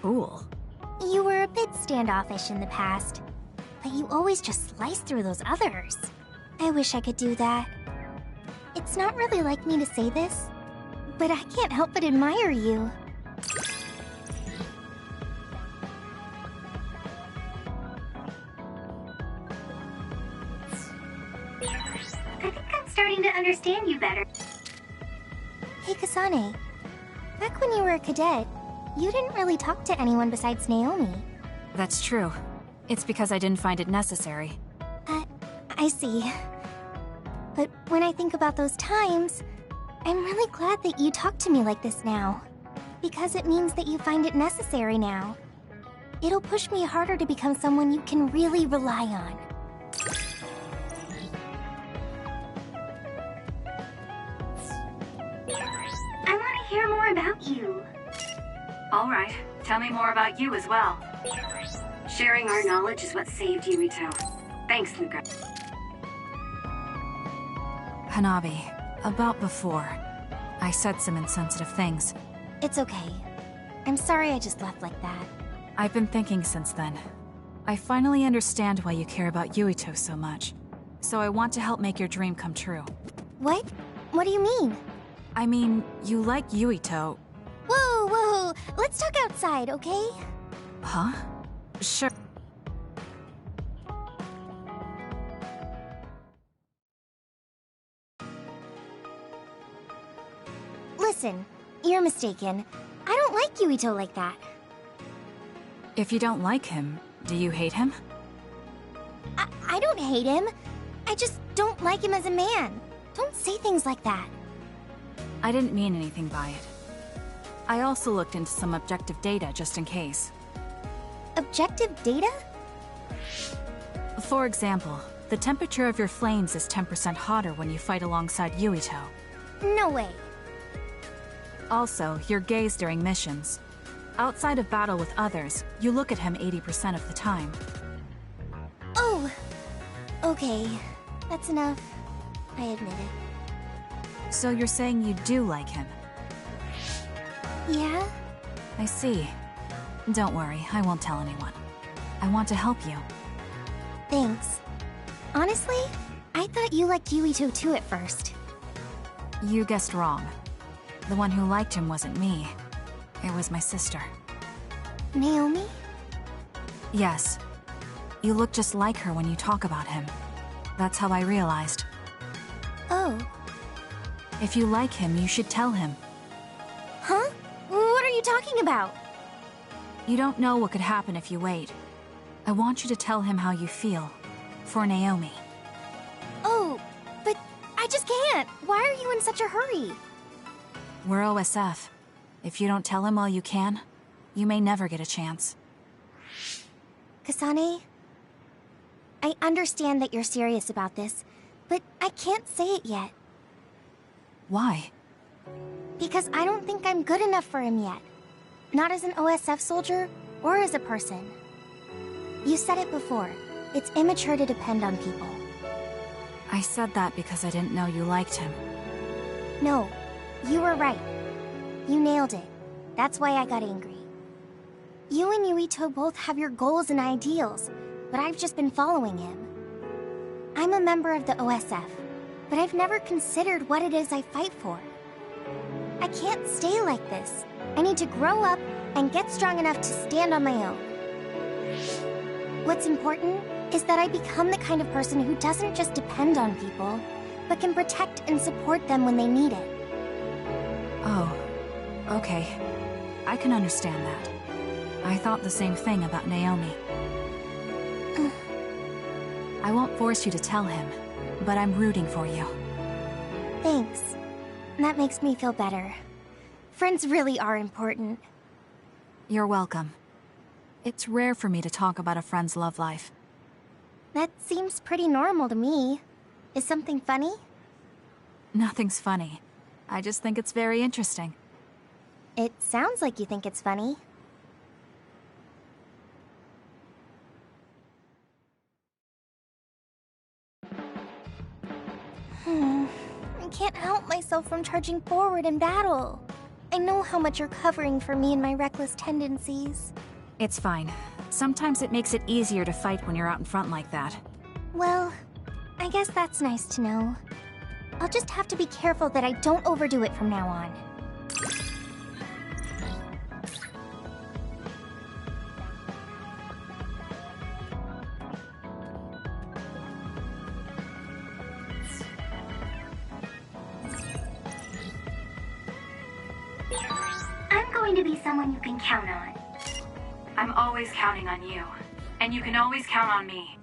cruel. You were a bit standoffish in the past, but you always just slice through those others. I wish I could do that. It's not really like me to say this, but I can't help but admire you. I think I'm starting to understand you better. Hey Kasane, back when you were a cadet, you didn't really talk to anyone besides Naomi. That's true. It's because I didn't find it necessary. I see. But when I think about those times, I'm really glad that you talk to me like this now. Because it means that you find it necessary now. It'll push me harder to become someone you can really rely on. I want to hear more about you. All right, tell me more about you as well. Sharing our knowledge is what saved Yuito. Thanks, Luca. Hanabi, about before, I said some insensitive things. It's okay. I'm sorry I just left like that. I've been thinking since then. I finally understand why you care about Yuito so much. So I want to help make your dream come true. What? What do you mean? I mean, you like Yuito. Whoa! Let's talk outside, okay? Huh? Sure. Listen, you're mistaken. I don't like Yuito like that. If you don't like him, do you hate him? I don't hate him. I just don't like him as a man. Don't say things like that. I didn't mean anything by it. I also looked into some objective data just in case. Objective data? For example, the temperature of your flames is 10% hotter when you fight alongside Yuito. No way. Also, your gaze during missions. Outside of battle with others, you look at him 80% of the time. Oh! Okay, that's enough. I admit it. So you're saying you do like him? Yeah? I see. Don't worry, I won't tell anyone. I want to help you. Thanks. Honestly, I thought you liked Yuito too at first. You guessed wrong. The one who liked him wasn't me. It was my sister. Naomi? Yes. You look just like her when you talk about him. That's how I realized. Oh. If you like him, you should tell him. Huh? What are you talking about? You don't know what could happen if you wait. I want you to tell him how you feel. For Naomi. Oh, but I just can't. Why are you in such a hurry? We're OSF. If you don't tell him while you can, you may never get a chance. Kasane, I understand that you're serious about this, but I can't say it yet. Why? Because I don't think I'm good enough for him yet. Not as an OSF soldier, or as a person. You said it before. It's immature to depend on people. I said that because I didn't know you liked him. No, you were right. You nailed it. That's why I got angry. You and Yuito both have your goals and ideals, but I've just been following him. I'm a member of the OSF, but I've never considered what it is I fight for. I can't stay like this. I need to grow up and get strong enough to stand on my own. What's important is that I become the kind of person who doesn't just depend on people, but can protect and support them when they need it. Oh, okay. I can understand that. I thought the same thing about Naomi. I won't force you to tell him, but I'm rooting for you. Thanks. That makes me feel better. Friends really are important. You're welcome. It's rare for me to talk about a friend's love life. That seems pretty normal to me. Is something funny? Nothing's funny. I just think it's very interesting. It sounds like you think it's funny. I can't help myself from charging forward in battle. I I know how much you're covering for me and my reckless tendencies. It's fine. Sometimes it makes it easier to fight when you're out in front like that. Well, I guess that's nice to know. I'll just have to be careful that I don't overdo it from now on. I'm going to be someone you can count on. I'm always counting on you. And you can always count on me.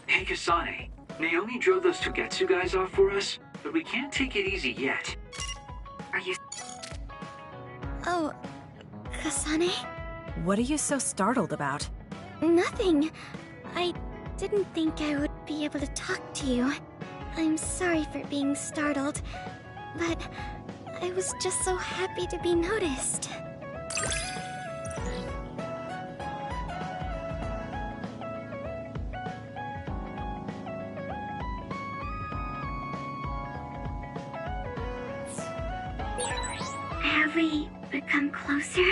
Hey, Kasane. Naomi drove those Togetsu guys off for us, but we can't take it easy yet. Are you... Oh, Kasane? What are you so startled about? Nothing. I didn't think I would be able to talk to you. I'm sorry for being startled, but I was just so happy to be noticed. Have we become closer?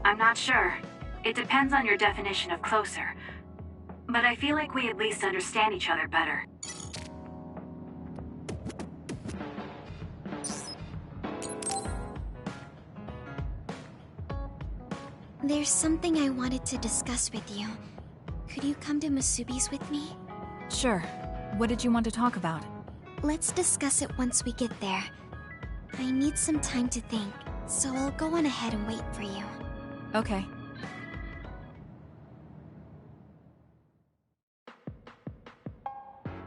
I'm not sure. It depends on your definition of closer. But I feel like we at least understand each other better. There's something I wanted to discuss with you. Could you come to Masubi's with me? Sure. What did you want to talk about? Let's discuss it once we get there. I need some time to think, so I'll go on ahead and wait for you. Okay.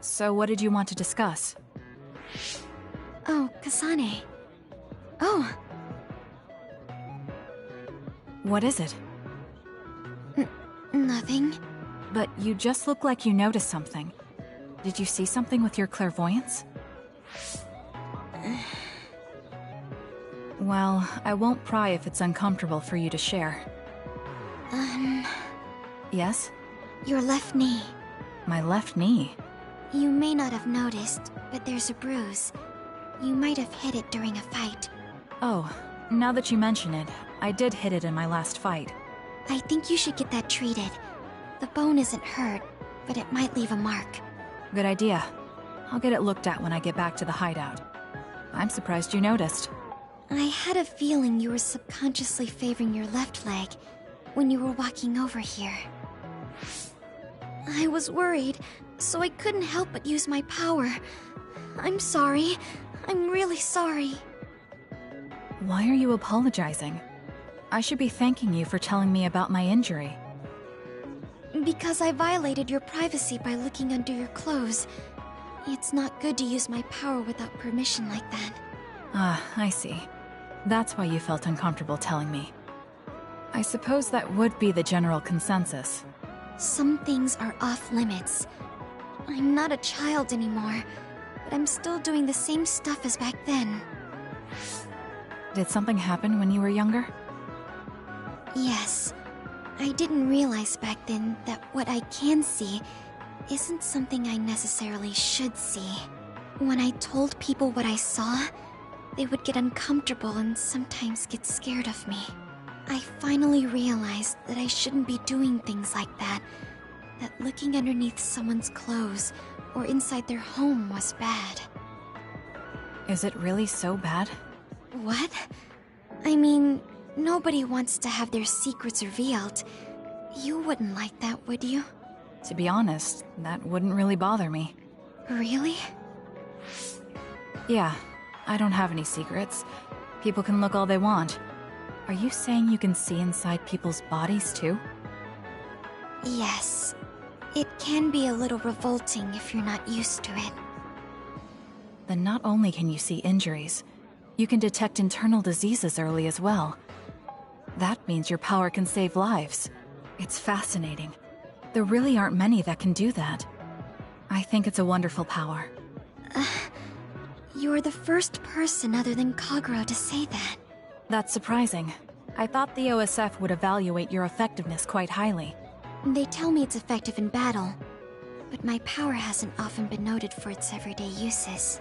So what did you want to discuss? Oh, Kasane. Oh, What is it? nothing. But you just look like you noticed something. Did you see something with your clairvoyance? Well, I won't pry if it's uncomfortable for you to share. Yes? Your left knee. My left knee? You may not have noticed, but there's a bruise. You might have hit it during a fight. Oh, now that you mention it, I did hit it in my last fight. I think you should get that treated. The bone isn't hurt, but it might leave a mark. Good idea. I'll get it looked at when I get back to the hideout. I'm surprised you noticed. I had a feeling you were subconsciously favoring your left leg when you were walking over here. I was worried, so I couldn't help but use my power. I'm sorry. I'm really sorry. Why are you apologizing? I should be thanking you for telling me about my injury. Because I violated your privacy by looking under your clothes. It's not good to use my power without permission like that. Ah, I see. That's why you felt uncomfortable telling me. I suppose that would be the general consensus. Some things are off limits. I'm not a child anymore, but I'm still doing the same stuff as back then. Did something happen when you were younger? Yes. I didn't realize back then that what I can see isn't something I necessarily should see. When I told people what I saw, they would get uncomfortable and sometimes get scared of me. I finally realized that I shouldn't be doing things like that. That looking underneath someone's clothes or inside their home was bad. Is it really so bad? What? I mean, nobody wants to have their secrets revealed. You wouldn't like that, would you? To be honest, that wouldn't really bother me. Really? Yeah, I don't have any secrets. People can look all they want. Are you saying you can see inside people's bodies too? Yes. It can be a little revolting if you're not used to it. Then not only can you see injuries, you can detect internal diseases early as well. That means your power can save lives. It's fascinating. There really aren't many that can do that. I think it's a wonderful power. You're the first person other than Kagero to say that. That's surprising. I thought the OSF would evaluate your effectiveness quite highly. They tell me it's effective in battle, but my power hasn't often been noted for its everyday uses.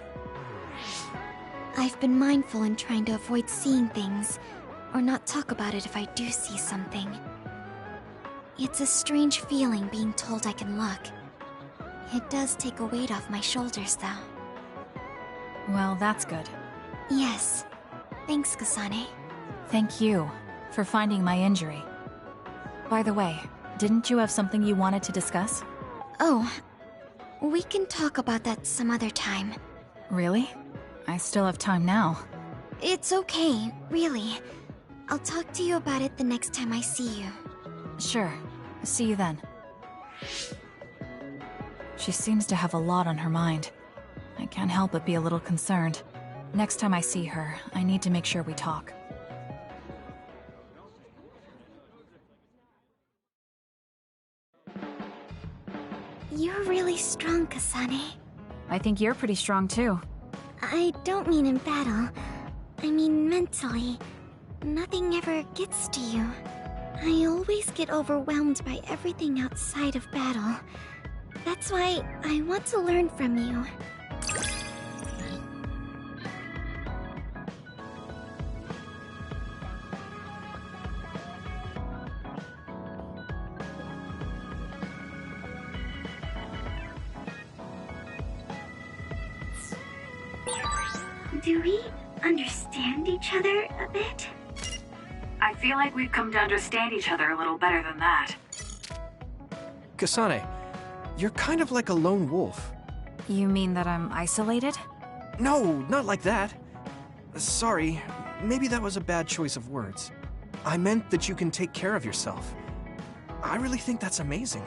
I've been mindful in trying to avoid seeing things, or not talk about it if I do see something. It's a strange feeling being told I can look. It does take a weight off my shoulders, though. Well, that's good. Yes. Thanks, Kasane. Thank you for finding my injury. By the way, didn't you have something you wanted to discuss? Oh, we can talk about that some other time. Really? I still have time now. It's okay, really. I'll talk to you about it the next time I see you. Sure. See you then. She seems to have a lot on her mind. I can't help but be a little concerned. Next time I see her, I need to make sure we talk. You're really strong, Kasane. I think you're pretty strong too. I don't mean in battle. I mean mentally. Nothing ever gets to you. I always get overwhelmed by everything outside of battle. That's why I want to learn from you. Do we understand each other a bit? I feel like we've come to understand each other a little better than that. Kasane, you're kind of like a lone wolf. You mean that I'm isolated? No, not like that. Sorry, maybe that was a bad choice of words. I meant that you can take care of yourself. I really think that's amazing.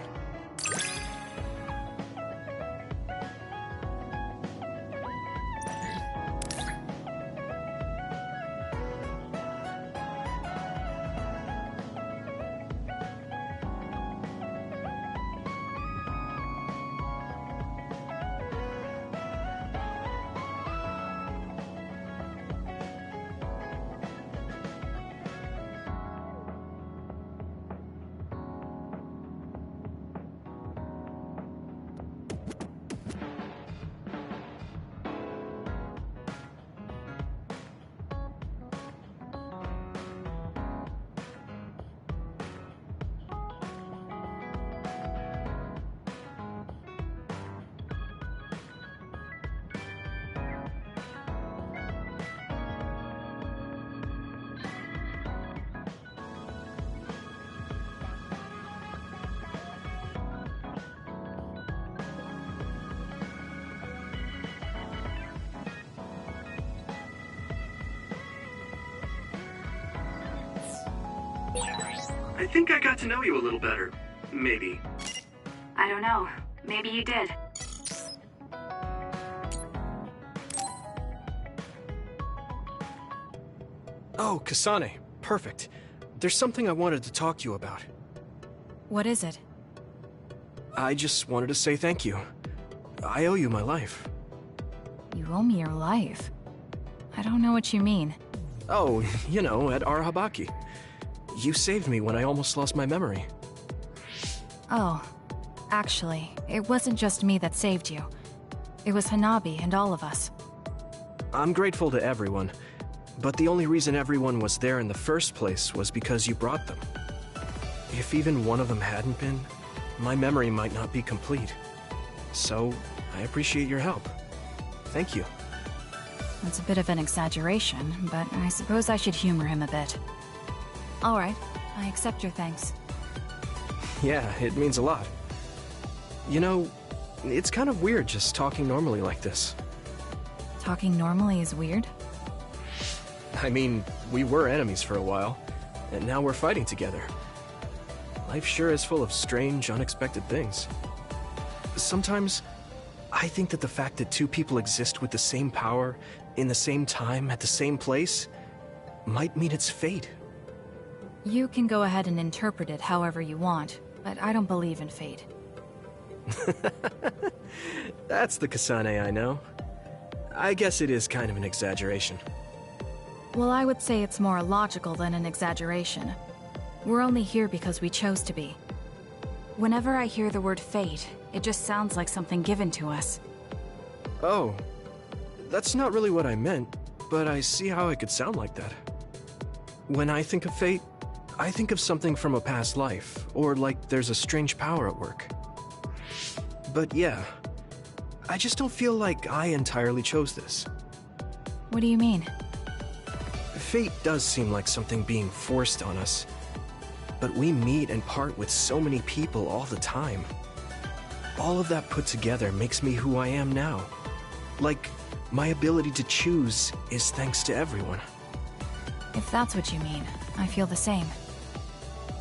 I think I got to know you a little better. Maybe. I don't know. Maybe you did. Oh, Kasane, perfect. There's something I wanted to talk to you about. What is it? I just wanted to say thank you. I owe you my life. You owe me your life. I don't know what you mean. Oh, you know, at Arahabaki. You saved me when I almost lost my memory. Oh, actually, it wasn't just me that saved you. It was Hanabi and all of us. I'm grateful to everyone, but the only reason everyone was there in the first place was because you brought them. If even one of them hadn't been, my memory might not be complete. So, I appreciate your help. Thank you. That's a bit of an exaggeration, but I suppose I should humor him a bit. All right, I accept your thanks. Yeah, it means a lot. You know, it's kind of weird just talking normally like this. Talking normally is weird? I mean, we were enemies for a while, and now we're fighting together. Life sure is full of strange, unexpected things. Sometimes, I think that the fact that two people exist with the same power, in the same time, at the same place, might mean it's fate. You can go ahead and interpret it however you want, but I don't believe in fate. That's the Kasane I know. I guess it is kind of an exaggeration. Well, I would say it's more logical than an exaggeration. We're only here because we chose to be. Whenever I hear the word fate, it just sounds like something given to us. Oh, that's not really what I meant. but I see how it could sound like that. When I think of fate, I think of something from a past life, or like there's a strange power at work. But yeah, I just don't feel like I entirely chose this. What do you mean? Fate does seem like something being forced on us. But we meet and part with so many people all the time. All of that put together makes me who I am now. Like, my ability to choose is thanks to everyone. If that's what you mean, I feel the same.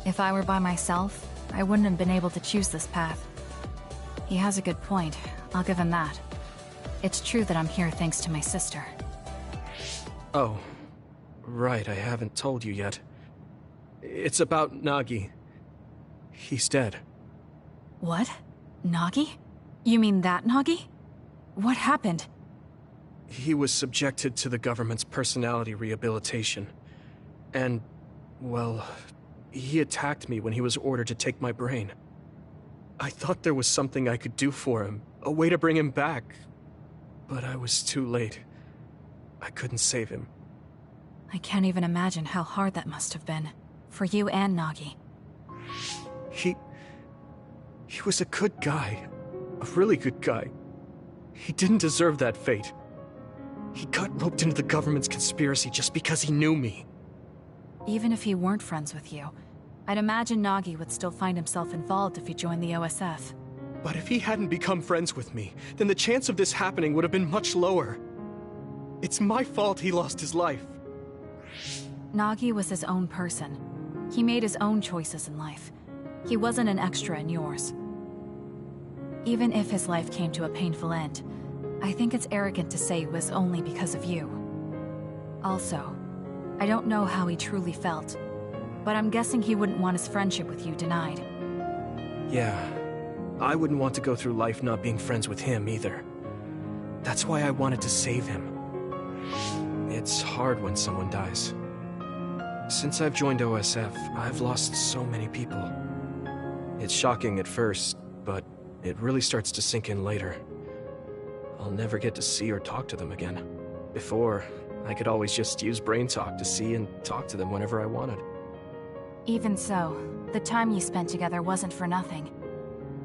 If I were by myself, I wouldn't have been able to choose this path. He has a good point, I'll give him that. It's true that I'm here thanks to my sister. Oh, right, I haven't told you yet. It's about Nagi. He's dead. What? Nagi? You mean that Nagi? What happened? He was subjected to the government's personality rehabilitation. And, well, he attacked me when he was ordered to take my brain. I thought there was something I could do for him, a way to bring him back. But I was too late. I couldn't save him. I can't even imagine how hard that must have been. For you and Nagi. He was a good guy. A really good guy. He didn't deserve that fate. He got roped into the government's conspiracy just because he knew me. Even if he weren't friends with you, I'd imagine Nagi would still find himself involved if he joined the OSF. But if he hadn't become friends with me, then the chance of this happening would have been much lower. It's my fault he lost his life. Nagi was his own person. He made his own choices in life. He wasn't an extra in yours. Even if his life came to a painful end, I think it's arrogant to say it was only because of you. Also, I don't know how he truly felt, but I'm guessing he wouldn't want his friendship with you denied. Yeah, I wouldn't want to go through life not being friends with him either. That's why I wanted to save him. It's hard when someone dies. Since I've joined OSF, I've lost so many people. It's shocking at first, but it really starts to sink in later. I'll never get to see or talk to them again. Before, I could always just use brain talk to see and talk to them whenever I wanted. Even so, the time you spent together wasn't for nothing.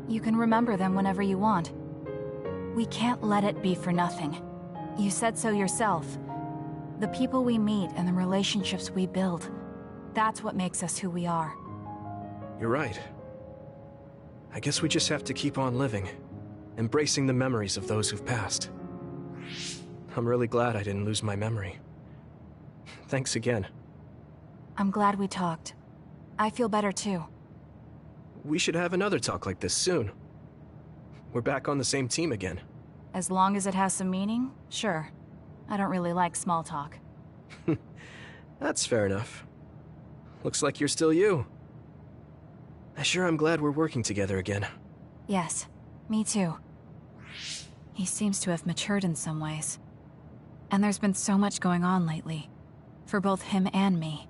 You can remember them whenever you want. We can't let it be for nothing. You said so yourself. The people we meet and the relationships we build, that's what makes us who we are. You're right. I guess we just have to keep on living, embracing the memories of those who've passed. I'm really glad I didn't lose my memory. Thanks again. I'm glad we talked. I feel better too. We should have another talk like this soon. We're back on the same team again. As long as it has some meaning, sure. I don't really like small talk. That's fair enough. Looks like you're still you. I sure am glad we're working together again. Yes, me too. He seems to have matured in some ways. And there's been so much going on lately. For both him and me.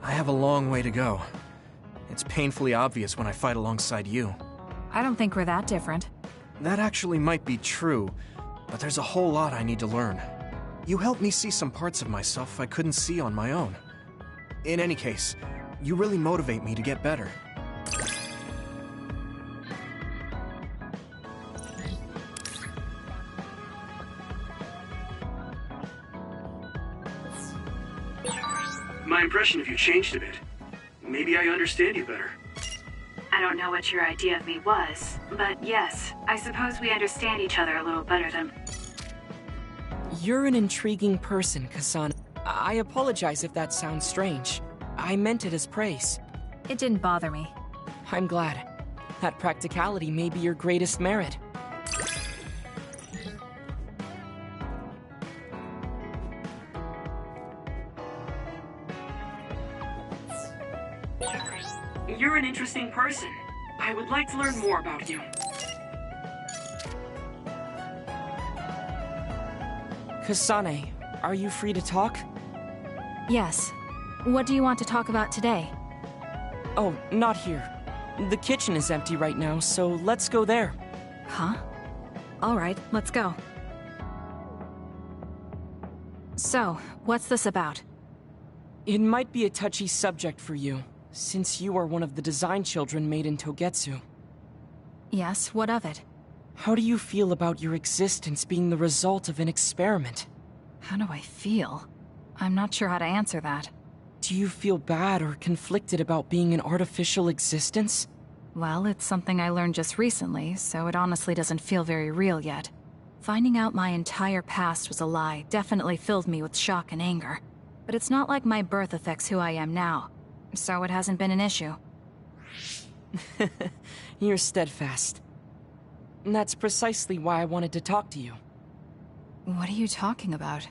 I have a long way to go. It's painfully obvious when I fight alongside you. I don't think we're that different. That actually might be true, but there's a whole lot I need to learn. You helped me see some parts of myself I couldn't see on my own. In any case, you really motivate me to get better. My impression of you changed a bit. Maybe I understand you better. I don't know what your idea of me was, but yes, I suppose we understand each other a little better than... You're an intriguing person, Kasane. I apologize if that sounds strange. I meant it as praise. It didn't bother me. I'm glad. That practicality may be your greatest merit. You're an interesting person. I would like to learn more about you. Kasane, are you free to talk? Yes. What do you want to talk about today? Oh, not here. The kitchen is empty right now, so let's go there. Huh? All right, let's go. So, what's this about? It might be a touchy subject for you, since you are one of the design children made in Togetsu. Yes, what of it? How do you feel about your existence being the result of an experiment? How do I feel? I'm not sure how to answer that. Do you feel bad or conflicted about being an artificial existence? Well, it's something I learned just recently, so it honestly doesn't feel very real yet. Finding out my entire past was a lie definitely filled me with shock and anger. But it's not like my birth affects who I am now, so it hasn't been an issue. You're steadfast. And that's precisely why I wanted to talk to you. What are you talking about?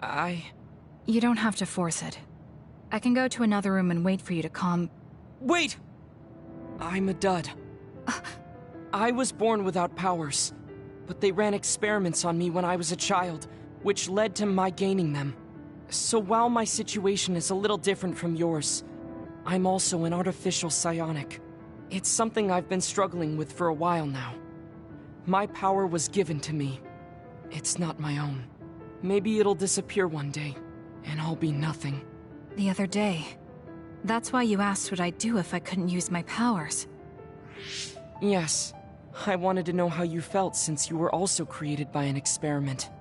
I... You don't have to force it. I can go to another room and wait for you to calm... Wait! I'm a dud. I was born without powers, but they ran experiments on me when I was a child, which led to my gaining them. So while my situation is a little different from yours, I'm also an artificial psionic. It's something I've been struggling with for a while now. My power was given to me. It's not my own. Maybe it'll disappear one day, and I'll be nothing. The other day. That's why you asked what I'd do if I couldn't use my powers. Yes. I wanted to know how you felt since you were also created by an experiment.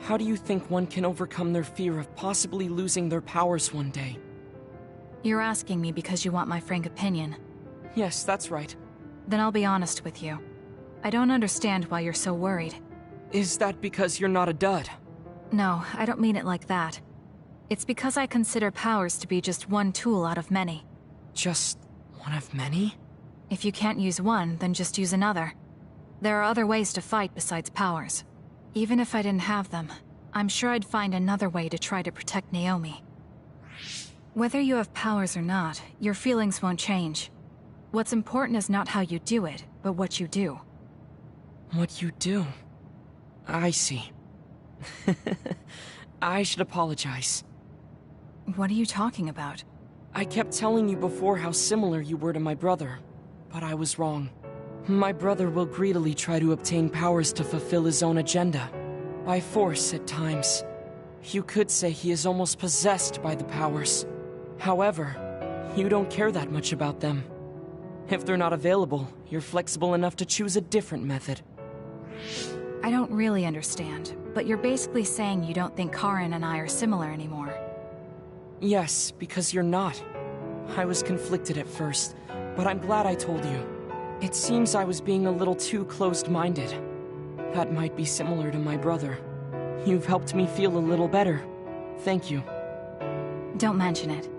How do you think one can overcome their fear of possibly losing their powers one day? You're asking me because you want my frank opinion. Yes, that's right. Then I'll be honest with you. I don't understand why you're so worried. Is that because you're not a dud? No, I don't mean it like that. It's because I consider powers to be just one tool out of many. Just one of many? If you can't use one, then just use another. There are other ways to fight besides powers. Even if I didn't have them, I'm sure I'd find another way to try to protect Naomi. Whether you have powers or not, your feelings won't change. What's important is not how you do it, but what you do. What you do? I see. I should apologize. What are you talking about? I kept telling you before how similar you were to my brother, but I was wrong. My brother will greedily try to obtain powers to fulfill his own agenda. By force, at times. You could say he is almost possessed by the powers. However, you don't care that much about them. If they're not available, you're flexible enough to choose a different method. I don't really understand, but you're basically saying you don't think Karin and I are similar anymore. Yes, because you're not. I was conflicted at first, but I'm glad I told you. It seems I was being a little too closed-minded. That might be similar to my brother. You've helped me feel a little better. Thank you. Don't mention it.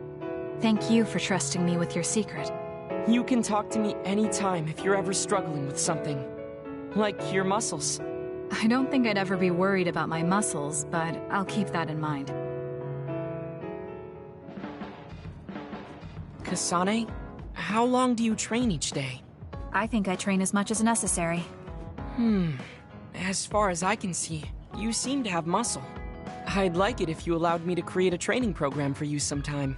Thank you for trusting me with your secret. You can talk to me anytime if you're ever struggling with something. Like your muscles. I don't think I'd ever be worried about my muscles, but I'll keep that in mind. Kasane, how long do you train each day? I think I train as much as necessary. As far as I can see, you seem to have muscle. I'd like it if you allowed me to create a training program for you sometime.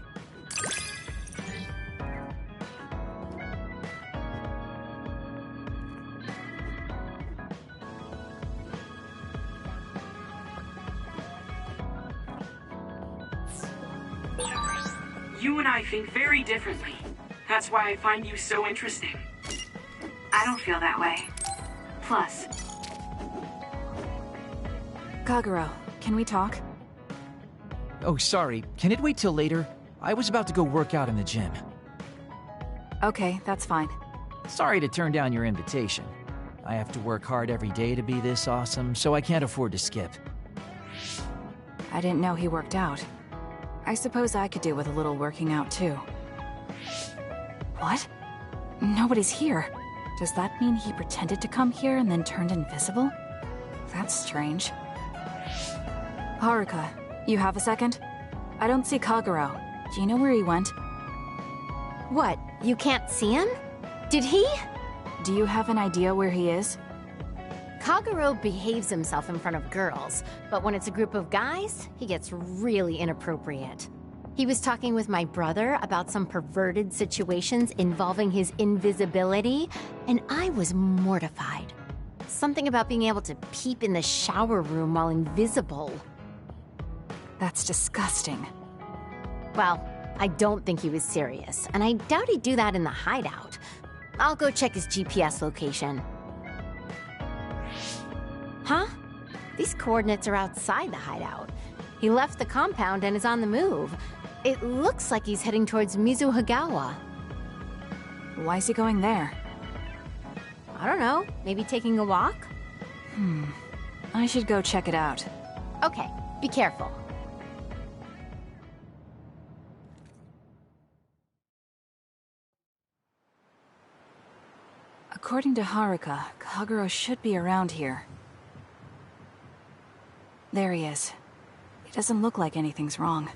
You and I think very differently. That's why I find you so interesting. I don't feel that way. Plus, Kagero, can we talk? Oh, sorry. Can it wait till later? I was about to go work out in the gym. Okay, that's fine. Sorry to turn down your invitation. I have to work hard every day to be this awesome, so I can't afford to skip. I didn't know he worked out. I suppose I could do with a little working out too. What? Nobody's here. Does that mean he pretended to come here and then turned invisible? That's strange. Haruka, you have a second? I don't see Kagero. Do you know where he went? What, you can't see him? Did he? Do you have an idea where he is? Kagero behaves himself in front of girls, but when it's a group of guys, he gets really inappropriate. He was talking with my brother about some perverted situations involving his invisibility, and I was mortified. Something about being able to peep in the shower room while invisible. That's disgusting. Well, I don't think he was serious, and I doubt he'd do that in the hideout. I'll go check his GPS location. Huh? These coordinates are outside the hideout. He left the compound and is on the move. It looks like he's heading towards Mizuhagawa. Why is he going there? I don't know, maybe taking a walk? I should go check it out. Okay, be careful. According to Haruka, Kagero should be around here. There he is. It doesn't look like anything's wrong.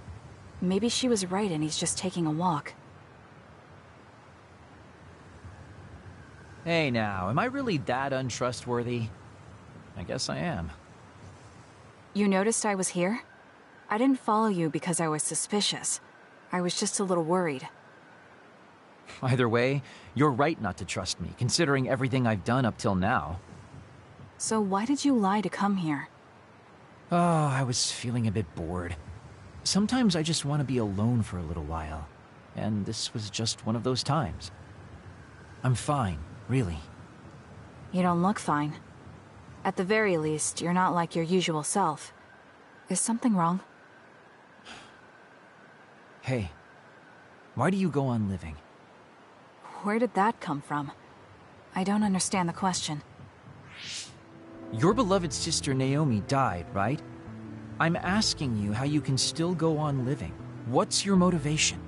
Maybe she was right and he's just taking a walk. Hey now, am I really that untrustworthy? I guess I am. You noticed I was here? I didn't follow you because I was suspicious. I was just a little worried. Either way, you're right not to trust me, considering everything I've done up till now. So why did you lie to come here? Oh, I was feeling a bit bored. Sometimes I just want to be alone for a little while, and this was just one of those times. I'm fine, really. You don't look fine. At the very least, you're not like your usual self. Is something wrong? Hey, why do you go on living? Where did that come from? I don't understand the question. Your beloved sister Naomi died, right? I'm asking you how you can still go on living. What's your motivation?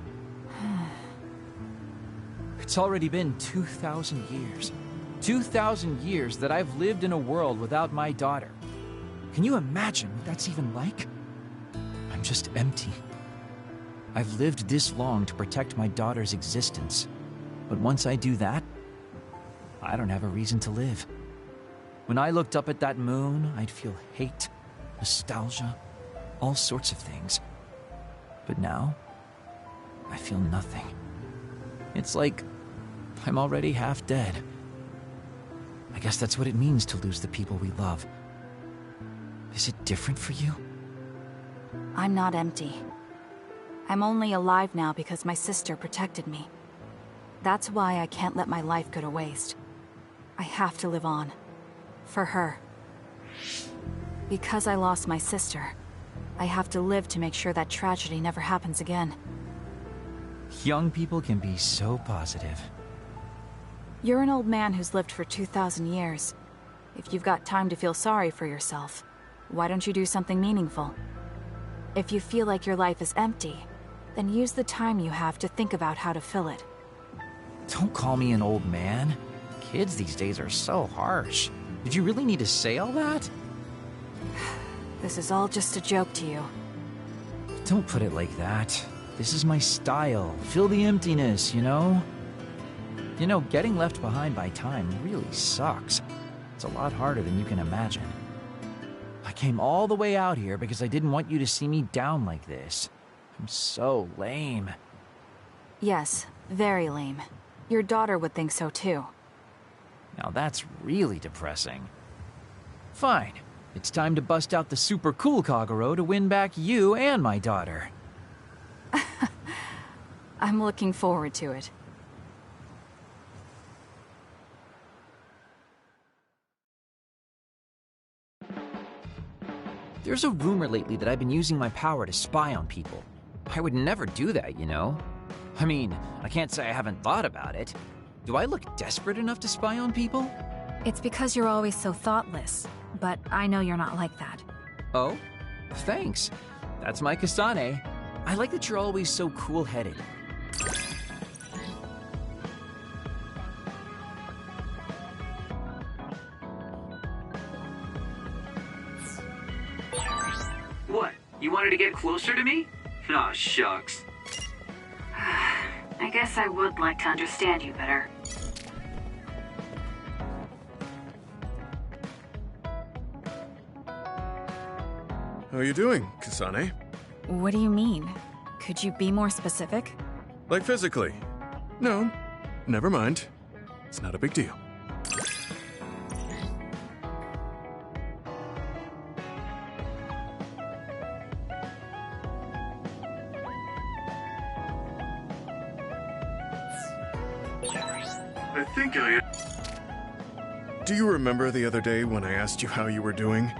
It's already been 2,000 years. 2,000 years that I've lived in a world without my daughter. Can you imagine what that's even like? I'm just empty. I've lived this long to protect my daughter's existence. But once I do that, I don't have a reason to live. When I looked up at that moon, I'd feel hate, nostalgia, all sorts of things. But now, I feel nothing. It's like I'm already half dead. I guess that's what it means to lose the people we love. Is it different for you? I'm not empty. I'm only alive now because my sister protected me. That's why I can't let my life go to waste. I have to live on. For her. Because I lost my sister, I have to live to make sure that tragedy never happens again. Young people can be so positive. You're an old man who's lived for 2,000 years. If you've got time to feel sorry for yourself, why don't you do something meaningful? If you feel like your life is empty, then use the time you have to think about how to fill it. Don't call me an old man. Kids these days are so harsh. Did you really need to say all that? This is all just a joke to you. Don't put it like that. This is my style. Fill the emptiness, you know? You know, getting left behind by time really sucks. It's a lot harder than you can imagine. I came all the way out here because I didn't want you to see me down like this. I'm so lame. Yes, very lame. Your daughter would think so too. Now that's really depressing. Fine. It's time to bust out the super cool Kagero to win back you and my daughter. I'm looking forward to it. There's a rumor lately that I've been using my power to spy on people. I would never do that, you know? I mean, I can't say I haven't thought about it. Do I look desperate enough to spy on people? It's because you're always so thoughtless, but I know you're not like that. Oh? Thanks. That's my Kasane. I like that you're always so cool-headed. What? You wanted to get closer to me? Aw, shucks. I guess I would like to understand you better. How are you doing, Kasane? What do you mean? Could you be more specific? Like physically? No, never mind. It's not a big deal. I think I... Do you remember the other day when I asked you how you were doing?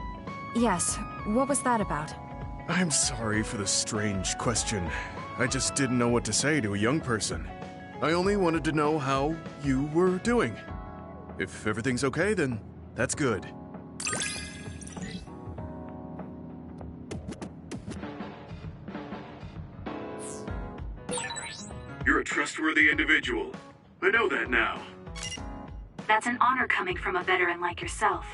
Yes, what was that about? I'm sorry for the strange question. I just didn't know what to say to a young person. I only wanted to know how you were doing. If everything's okay, then that's good. You're a trustworthy individual. I know that now. That's an honor coming from a veteran like yourself.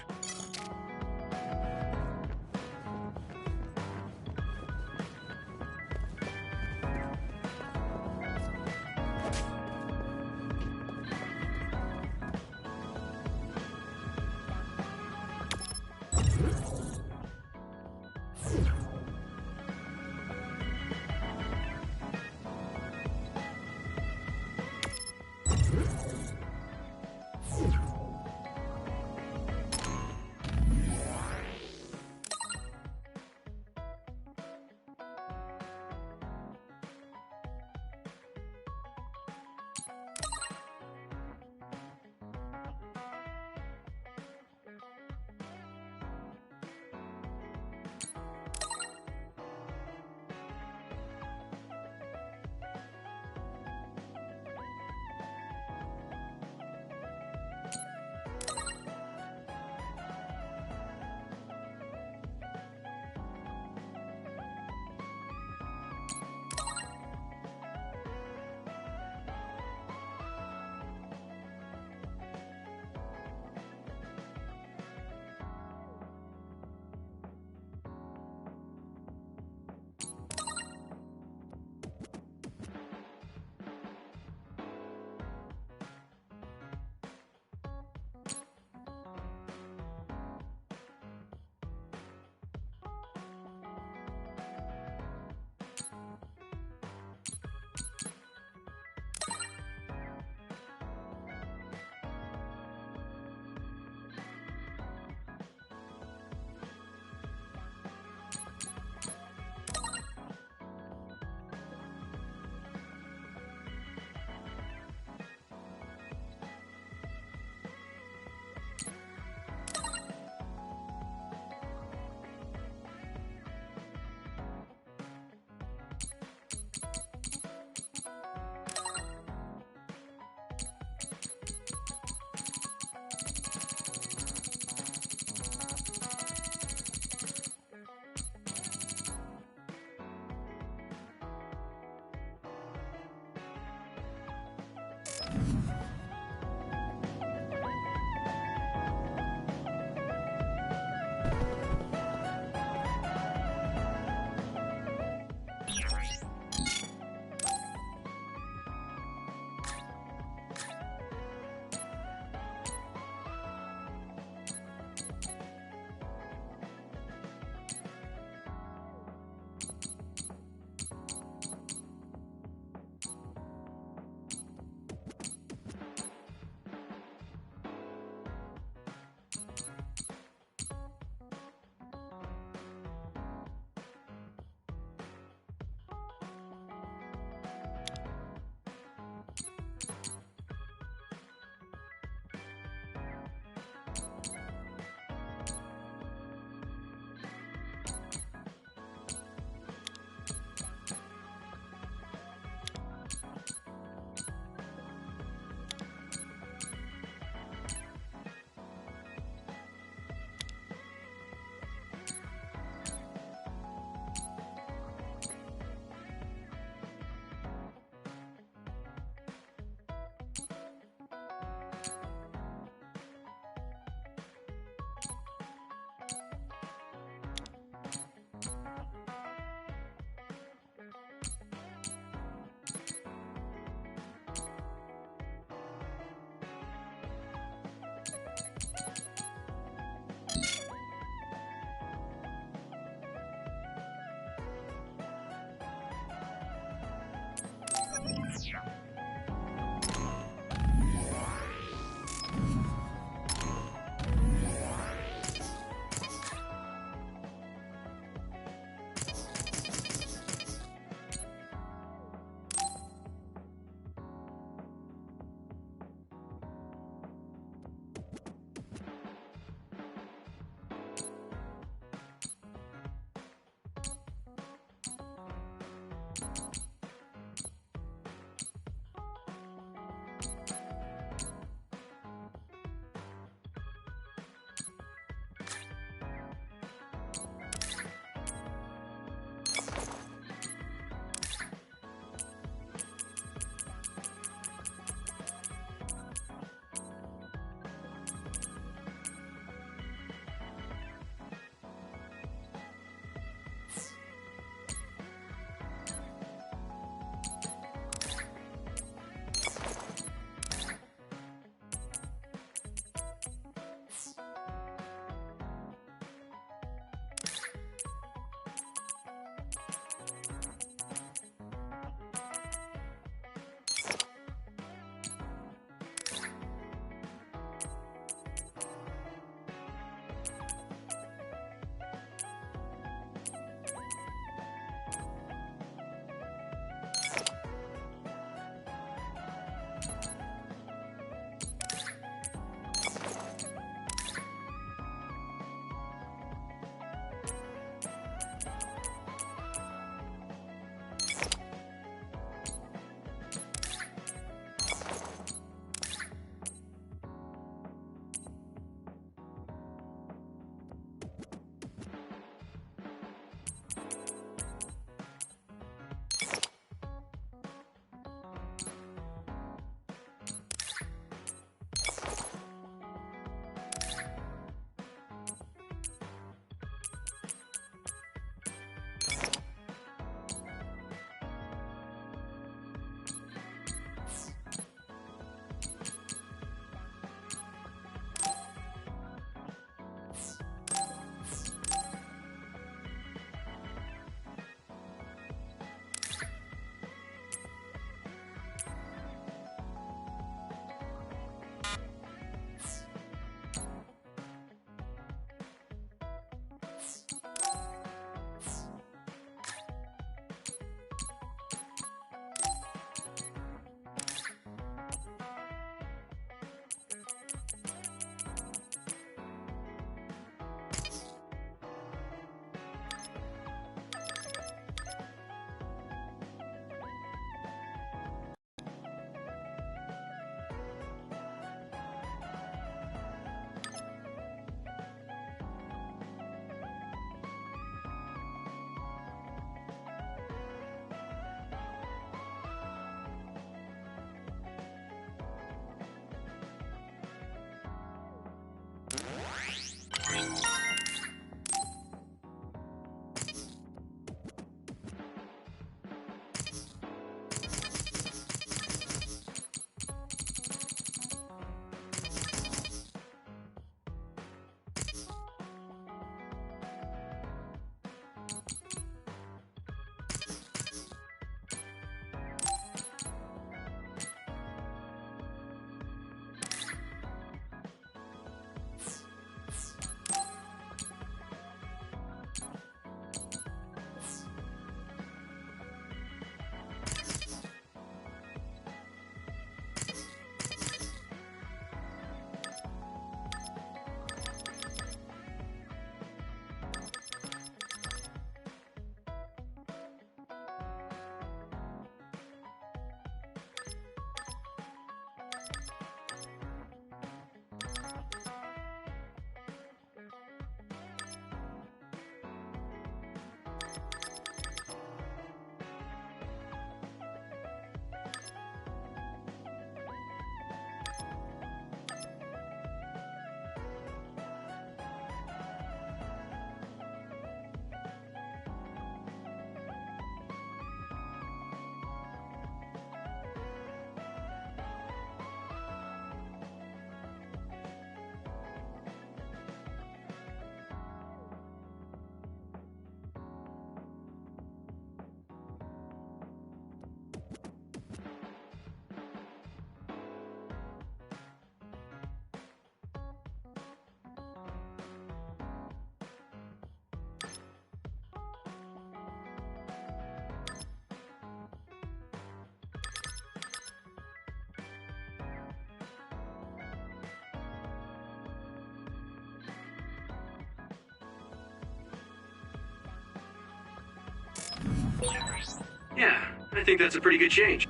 Yeah, I think that's a pretty good change.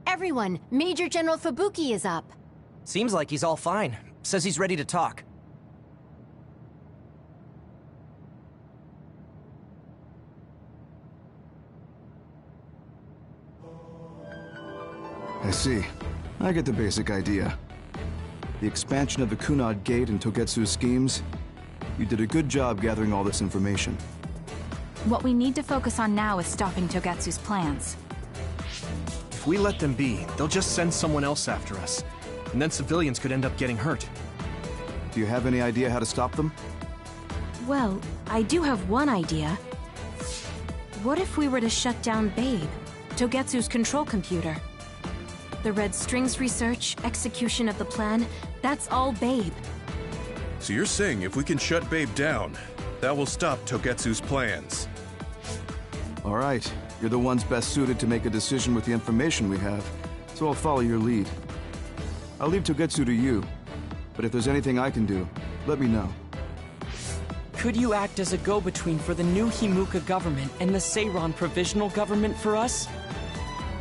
Everyone, Major General Fubuki is up. Seems like he's all fine. Says he's ready to talk. I see. I get the basic idea. The expansion of the Kunad Gate and Togetsu's schemes. You did a good job gathering all this information. What we need to focus on now is stopping Togetsu's plans. If we let them be, they'll just send someone else after us. And then civilians could end up getting hurt. Do you have any idea how to stop them? Well, I do have one idea. What if we were to shut down Babe, Togetsu's control computer? The Red Strings research, execution of the plan, that's all Babe. So you're saying if we can shut Babe down, that will stop Togetsu's plans? All right. You're the ones best suited to make a decision with the information we have, so I'll follow your lead. I'll leave Togetsu to you, but if there's anything I can do, let me know. Could you act as a go-between for the new Himuka government and the Seiran provisional government for us?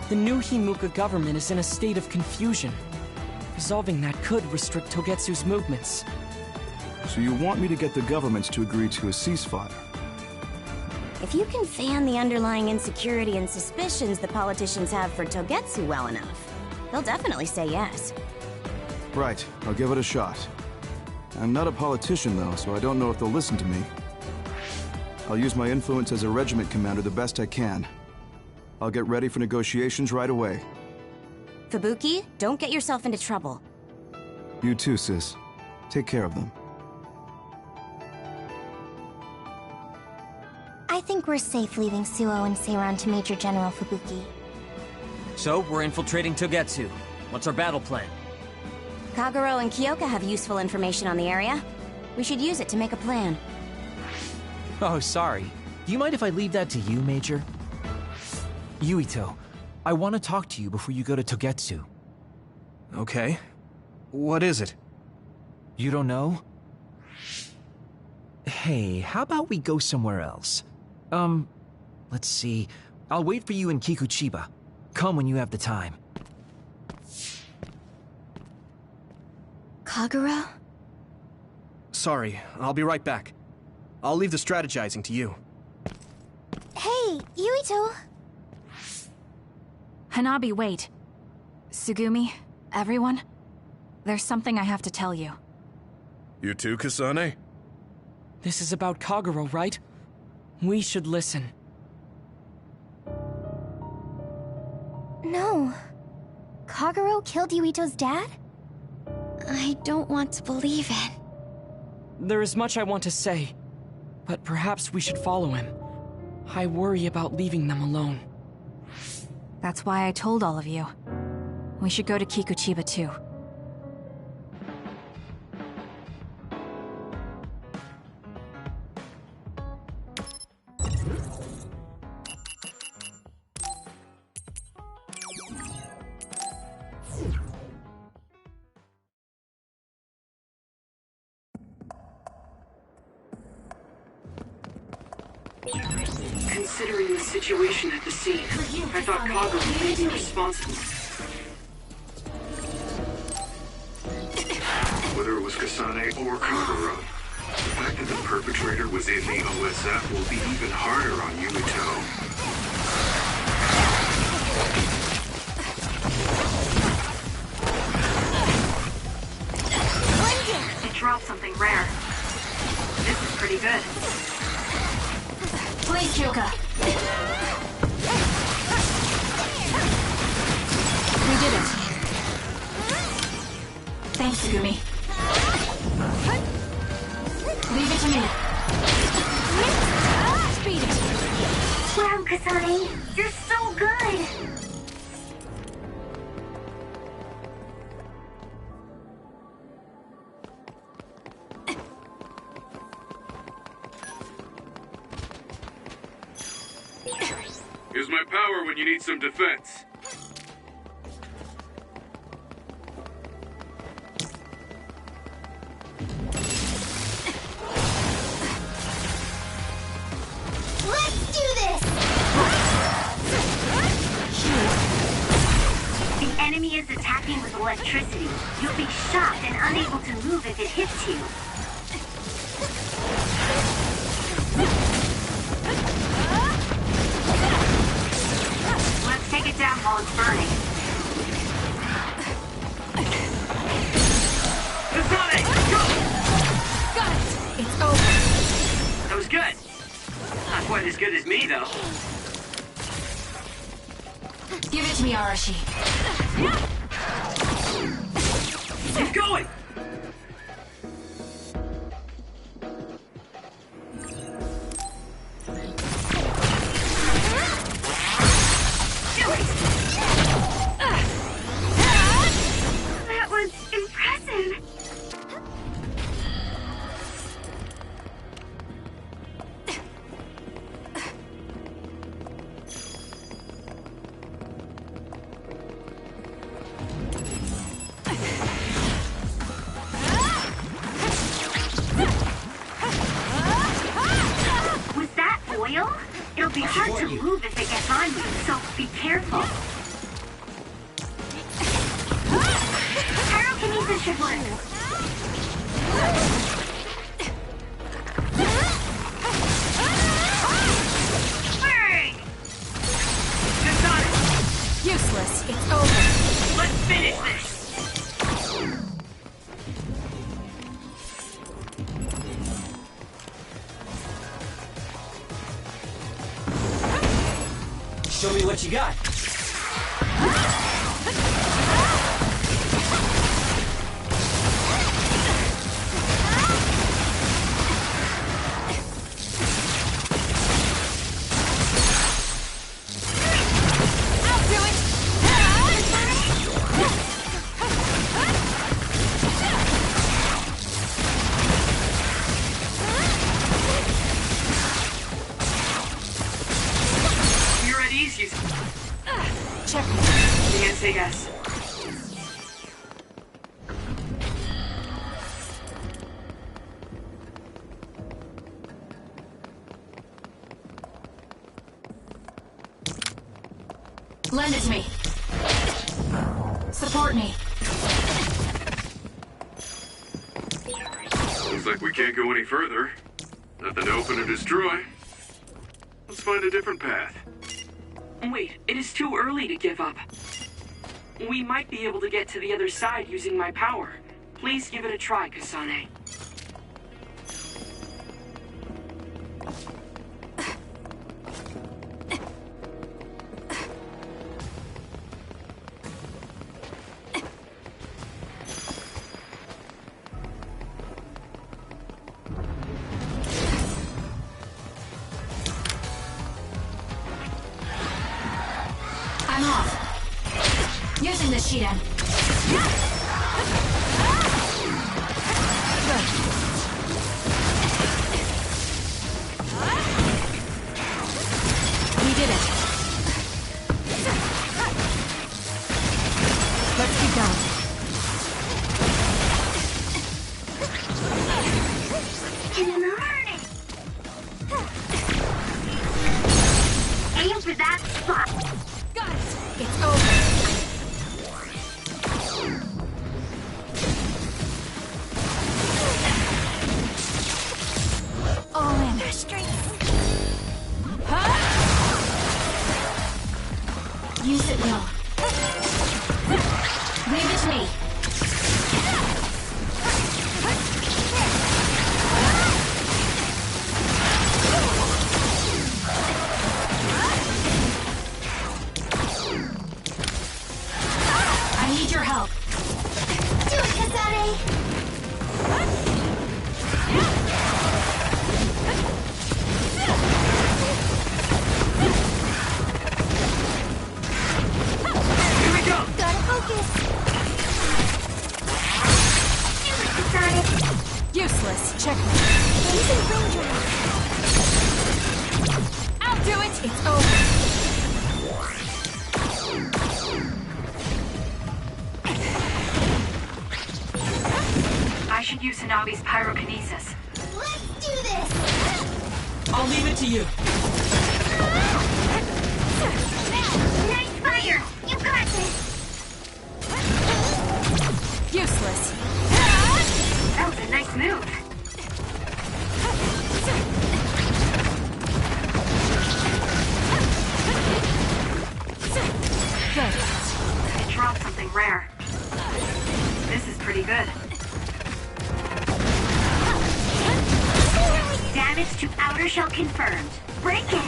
The new Himuka government is in a state of confusion. Resolving that could restrict Togetsu's movements. So you want me to get the governments to agree to a ceasefire? If you can fan the underlying insecurity and suspicions the politicians have for Togetsu well enough, they'll definitely say yes. Right, I'll give it a shot. I'm not a politician though, so I don't know if they'll listen to me. I'll use my influence as a regiment commander the best I can. I'll get ready for negotiations right away. Fubuki, don't get yourself into trouble. You too, sis. Take care of them. I think we're safe leaving Suo and Seiran to Major General Fubuki. So, we're infiltrating Togetsu. What's our battle plan? Kagero and Kyoka have useful information on the area. We should use it to make a plan. Oh, sorry. Do you mind if I leave that to you, Major? Yuito, I want to talk to you before you go to Togetsu. Okay. What is it? You don't know? Hey, how about we go somewhere else? Let's see. I'll wait for you in Kikuchiba. Come when you have the time. Kagero? Sorry, I'll be right back. I'll leave the strategizing to you. Hey, Yuito! Hanabi, wait. Tsugumi, everyone, there's something I have to tell you. You too, Kasane? This is about Kagero, right? We should listen. No. Kagero killed Yuito's dad? I don't want to believe it. There is much I want to say, but perhaps we should follow him. I worry about leaving them alone. That's why I told all of you. We should go to Kikuchiba too. Considering the situation at the scene, I thought Kagero may be responsible. Whether it was Kasane or Kagero, the fact that the perpetrator was in the OSF will be even harder on Yuito. something rare. This is pretty good. Please, Kyoka. We did it. Thanks, Sugumi. Leave it to me. Speed it. Wow, Kasane, you're so good! Here's my power when you need some defense. Let's do this! The enemy is attacking with electricity. You'll be shocked and unable to move if it hits you. Let's take it down while it's burning. Kasane, go! Got it! It's over. That was good. Not quite as good as me, though. Give it to me, Arashi. Keep going! That was impressive! Was that oil? It'll be hard to move if it gets on you, so be careful. Pyrokinesis should work. Burn! Kasane, Useless. It's over. let's finish this! Show me what you got. I'll do it. You're at ease, you... Check. You can't say yes. Lend it to me. Support me. Looks like we can't go any further. Nothing to open or destroy. Let's find a different path. Wait, it is too early to give up. We might be able to get to the other side using my power. Please give it a try, Kasane. I'm off. Using the Shiden. Good. We did it. Let's keep going. Can learn it! Aim for that spot! Got it. It's over. All in. Huh? Use it well. Leave it to me. Here we go! Gotta focus! Useless. Checkmate. Using ranger. I'll do it. It's over. I should use Hanabi's pyrokinesis. Let's do this! I'll leave it to you. Nice fire! You got this! Useless. That was a nice move. Good. It dropped something rare. This is pretty good. Damage to outer shell confirmed. Break it!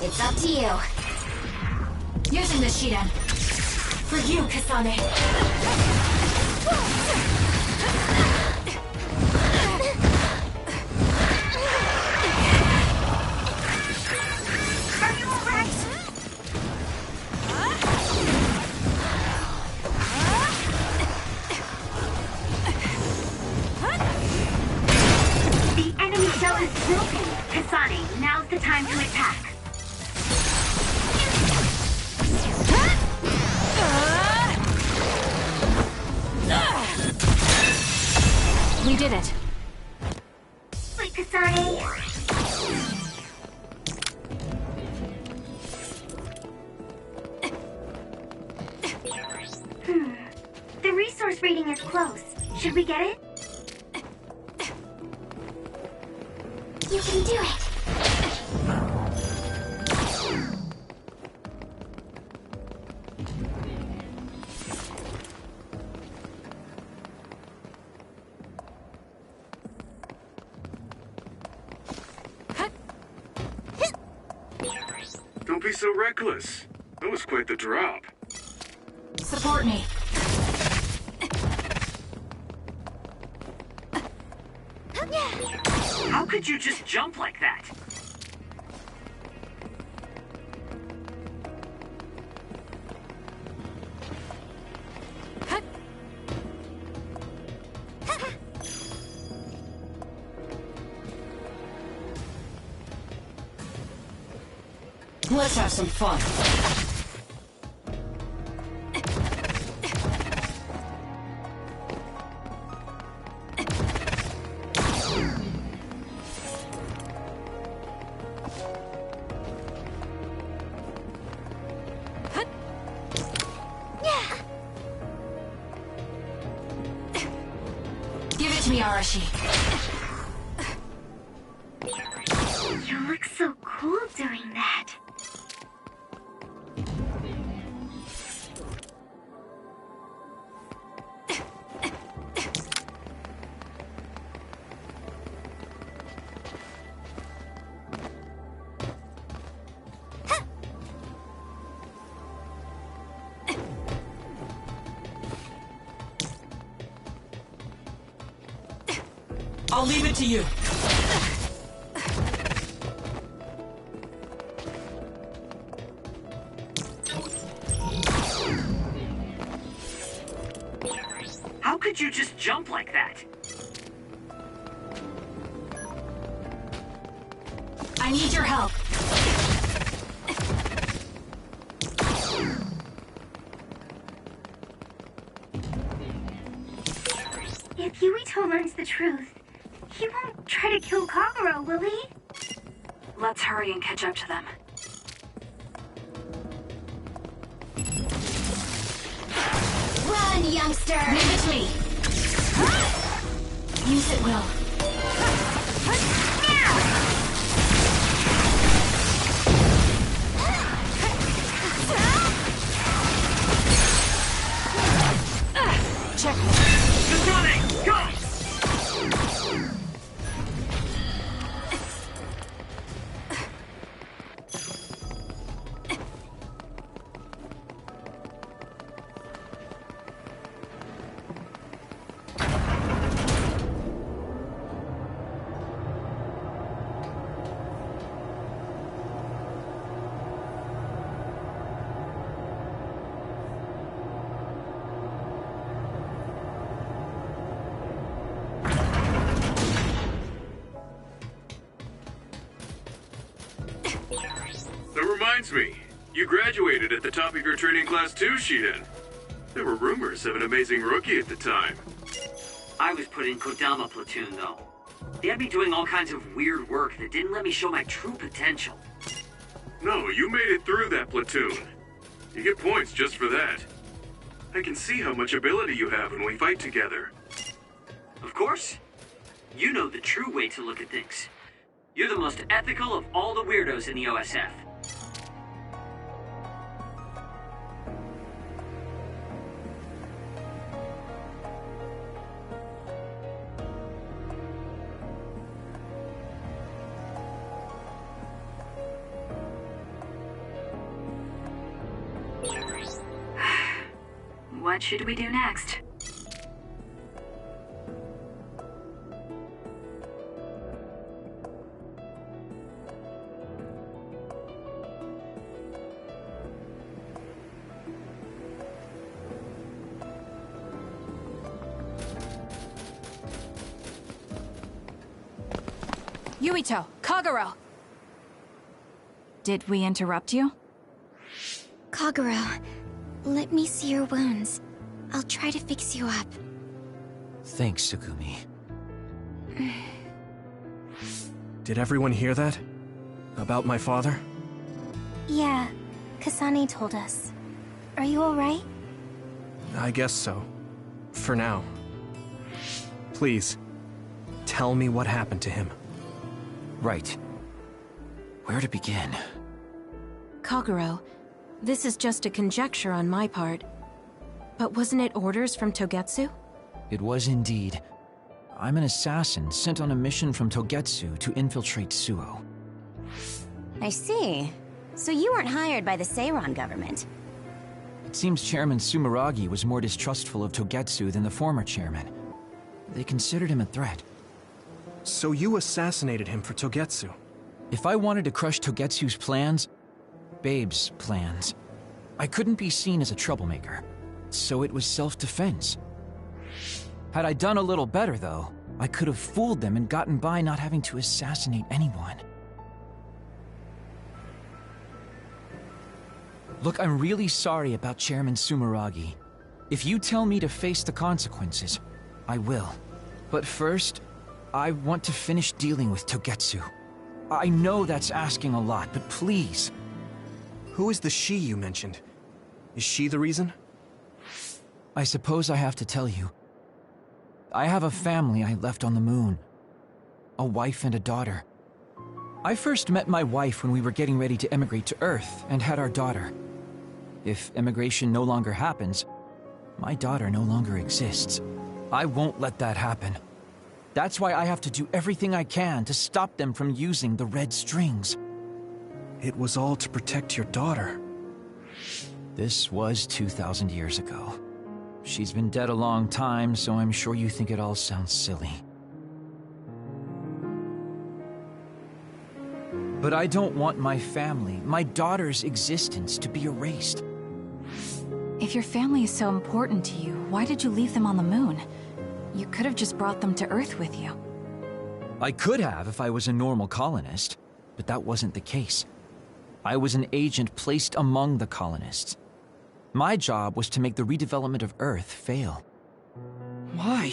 It's up to you. Using the Shiden. For you, Kasane. Are you alright? The enemy shell is broken. Kasane, now's the time to attack. We did it. Wait, Kasane. The resource rating is close. Should we get it? You can do it. Don't be so reckless. That was quite the drop. Support me. How could you just jump like that? Let's have some fun. Give it to me, Arashi. You look so cool doing that. I'll leave it to you. How could you just jump like that? I need your help. If Yuito learns the truth, he won't try to kill Kagero, will he? Let's hurry and catch up to them. Run, youngster! Leave it to me. Use it well. Checkmate. Kasane, go! reminds me, you graduated at the top of your training class too, Shiden. There were rumors of an amazing rookie at the time. I was put in Kodama platoon, though. They had me doing all kinds of weird work that didn't let me show my true potential. No, you made it through that platoon. You get points just for that. I can see how much ability you have when we fight together. Of course. You know the true way to look at things. You're the most ethical of all the weirdos in the OSF. What should we do next? Yuito, Kagero! Did we interrupt you? Kagero, let me see your wounds. I'll try to fix you up. Thanks, Tsugumi. Did everyone hear that? About my father? Yeah, Kasane told us. Are you alright? I guess so. For now. Please, tell me what happened to him. Right. Where to begin? Kagero, this is just a conjecture on my part. But wasn't it orders from Togetsu? It was indeed. I'm an assassin sent on a mission from Togetsu to infiltrate Suo. I see. So you weren't hired by the Seiran government. It seems Chairman Sumeragi was more distrustful of Togetsu than the former chairman. They considered him a threat. So you assassinated him for Togetsu? If I wanted to crush Togetsu's plans, Babe's plans, I couldn't be seen as a troublemaker. So it was self-defense. Had I done a little better, though, I could have fooled them and gotten by not having to assassinate anyone. Look, I'm really sorry about Chairman Sumeragi. If you tell me to face the consequences, I will. But first, I want to finish dealing with Togetsu. I know that's asking a lot, but please. Who is the she you mentioned? Is she the reason? I suppose I have to tell you. I have a family I left on the moon. A wife and a daughter. I first met my wife when we were getting ready to emigrate to Earth and had our daughter. If emigration no longer happens, my daughter no longer exists. I won't let that happen. That's why I have to do everything I can to stop them from using the red strings. It was all to protect your daughter. This was 2,000 years ago. She's been dead a long time, so I'm sure you think it all sounds silly. But I don't want my family, my daughter's existence, to be erased. If your family is so important to you, why did you leave them on the moon? You could have just brought them to Earth with you. I could have if I was a normal colonist, but that wasn't the case. I was an agent placed among the colonists. My job was to make the redevelopment of Earth fail. Why?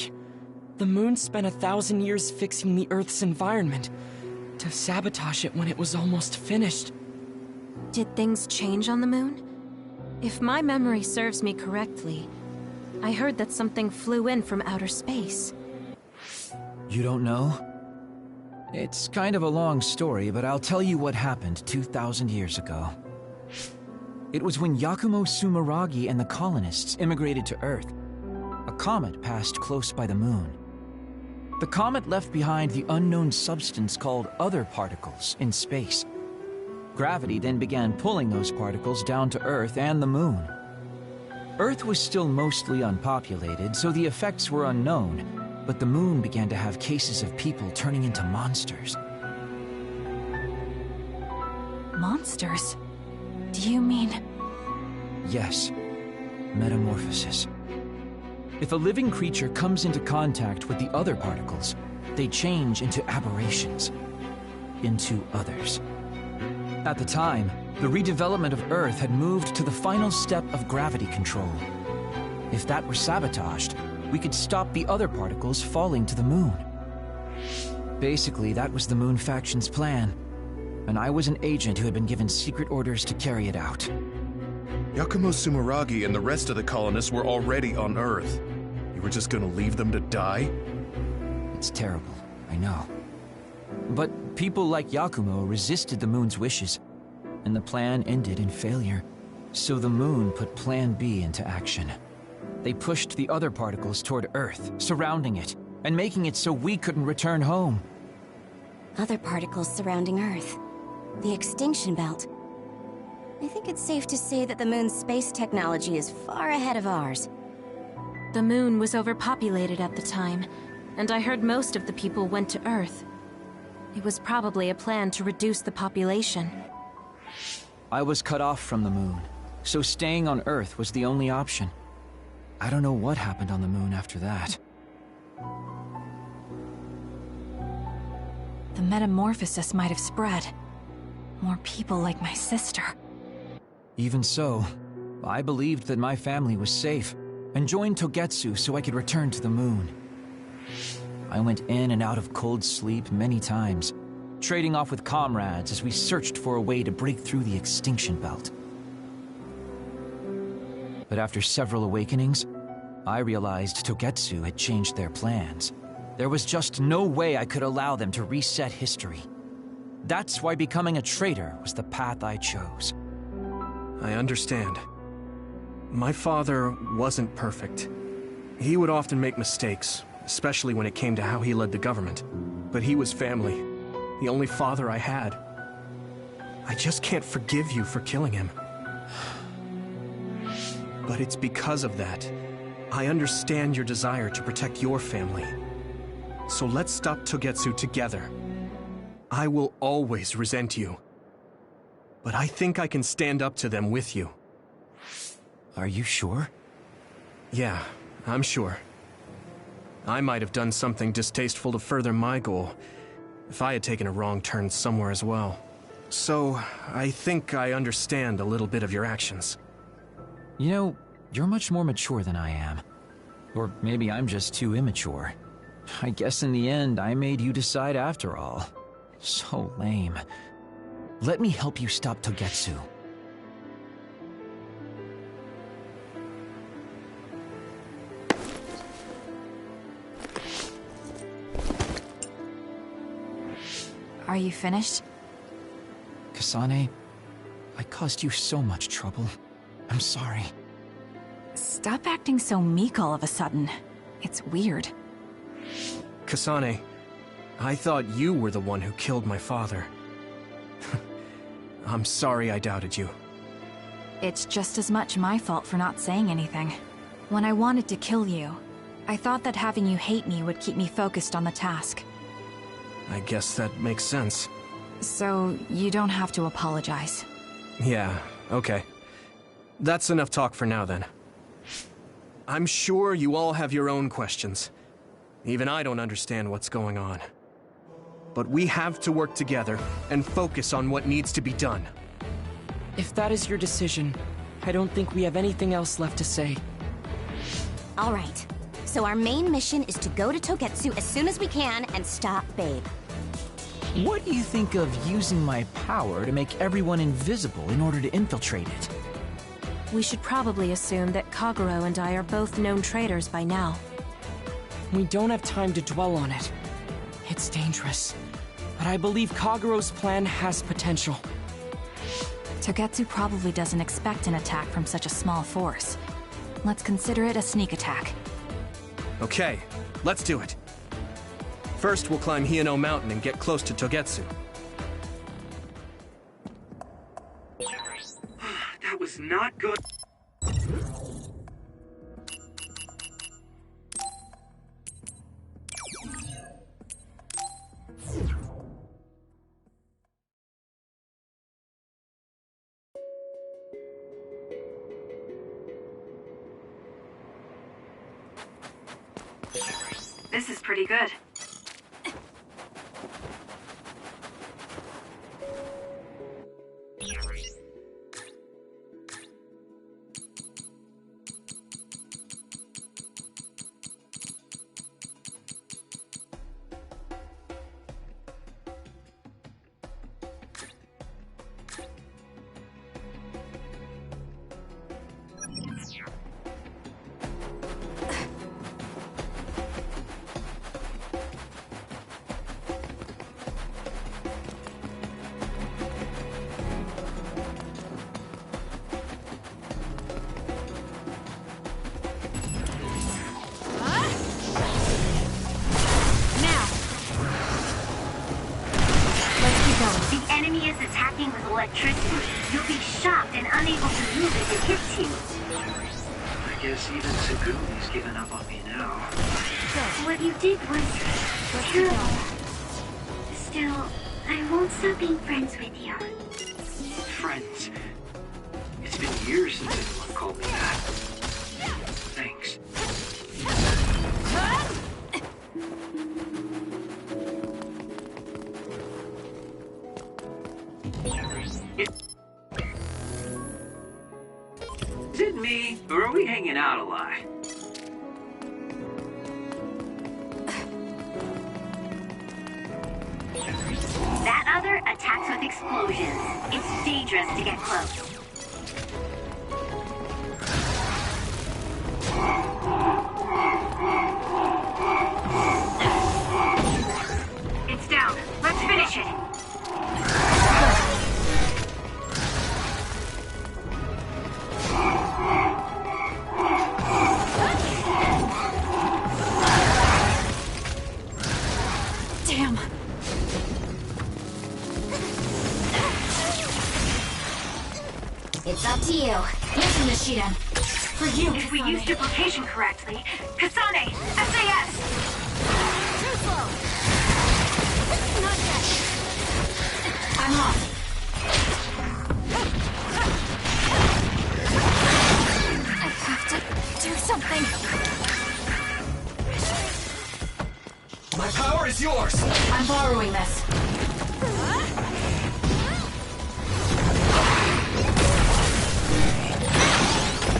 The moon spent 1,000 years fixing the Earth's environment, to sabotage it when it was almost finished. Did things change on the moon? If my memory serves me correctly, I heard that something flew in from outer space. You don't know? It's kind of a long story, but I'll tell you what happened 2,000 years ago. It was when Yakumo Sumeragi and the colonists immigrated to Earth. A comet passed close by the moon. The comet left behind the unknown substance called other particles in space. Gravity then began pulling those particles down to Earth and the moon. Earth was still mostly unpopulated, so the effects were unknown, but the moon began to have cases of people turning into monsters. Monsters? Do you mean... Yes. Metamorphosis. If a living creature comes into contact with the other particles, they change into aberrations. Into others. At the time, the redevelopment of Earth had moved to the final step of gravity control. If that were sabotaged, we could stop the other particles falling to the moon. Basically, that was the Moon Faction's plan, and I was an agent who had been given secret orders to carry it out. Yakumo Sumeragi and the rest of the colonists were already on Earth. You were just gonna leave them to die? It's terrible, I know. But people like Yakumo resisted the moon's wishes, and the plan ended in failure. So the moon put Plan B into action. They pushed the other particles toward Earth, surrounding it, and making it so we couldn't return home. Other particles surrounding Earth. The extinction belt. I think it's safe to say that the moon's space technology is far ahead of ours. The moon was overpopulated at the time, and I heard most of the people went to Earth. It was probably a plan to reduce the population. I was cut off from the moon, so staying on Earth was the only option. I don't know what happened on the moon after that. The metamorphosis might have spread. More people like my sister. Even so, I believed that my family was safe, and joined Togetsu so I could return to the moon. I went in and out of cold sleep many times, trading off with comrades as we searched for a way to break through the extinction belt. But after several awakenings, I realized Togetsu had changed their plans. There was just no way I could allow them to reset history. That's why becoming a traitor was the path I chose. I understand. My father wasn't perfect. He would often make mistakes, especially when it came to how he led the government. But he was family, the only father I had. I just can't forgive you for killing him. But it's because of that. I understand your desire to protect your family. So let's stop Togetsu together. I will always resent you. But I think I can stand up to them with you. Are you sure? Yeah, I'm sure. I might have done something distasteful to further my goal, if I had taken a wrong turn somewhere as well. So, I think I understand a little bit of your actions. You know, you're much more mature than I am. Or maybe I'm just too immature. I guess in the end, I made you decide after all. So lame. Let me help you stop Togetsu. Are you finished? Kasane, I caused you so much trouble. I'm sorry. Stop acting so meek all of a sudden. It's weird. Kasane, I thought you were the one who killed my father. I'm sorry I doubted you. It's just as much my fault for not saying anything. When I wanted to kill you, I thought that having you hate me would keep me focused on the task. I guess that makes sense. So, you don't have to apologize. Yeah, okay. That's enough talk for now then. I'm sure you all have your own questions. Even I don't understand what's going on. But we have to work together and focus on what needs to be done. If that is your decision, I don't think we have anything else left to say. All right. So our main mission is to go to Togetsu as soon as we can and stop Babe. What do you think of using my power to make everyone invisible in order to infiltrate it? We should probably assume that Kagero and I are both known traitors by now. We don't have time to dwell on it. It's dangerous. But I believe Kagero's plan has potential. Togetsu probably doesn't expect an attack from such a small force. Let's consider it a sneak attack. Okay, let's do it. First, we'll climb Hiyano Mountain and get close to Togetsu. That was not good. This is pretty good. electricity, you'll be shocked and unable to move if it hits you. I guess even Sagumi's given up on me now. What you did was terrible. Still, I won't stop being friends with you. Friends. It's been years since anyone called me that. Thanks. Is it me, or are we hanging out a lot? That other attacks with explosions. It's dangerous to get close. It's down. Let's finish it. Damn. It's up to you. Mission Nishida. For you. If we use duplication correctly. Kasane! SAS! Too slow! Not yet. I'm off. I have to do something. My power is yours! I'm borrowing this.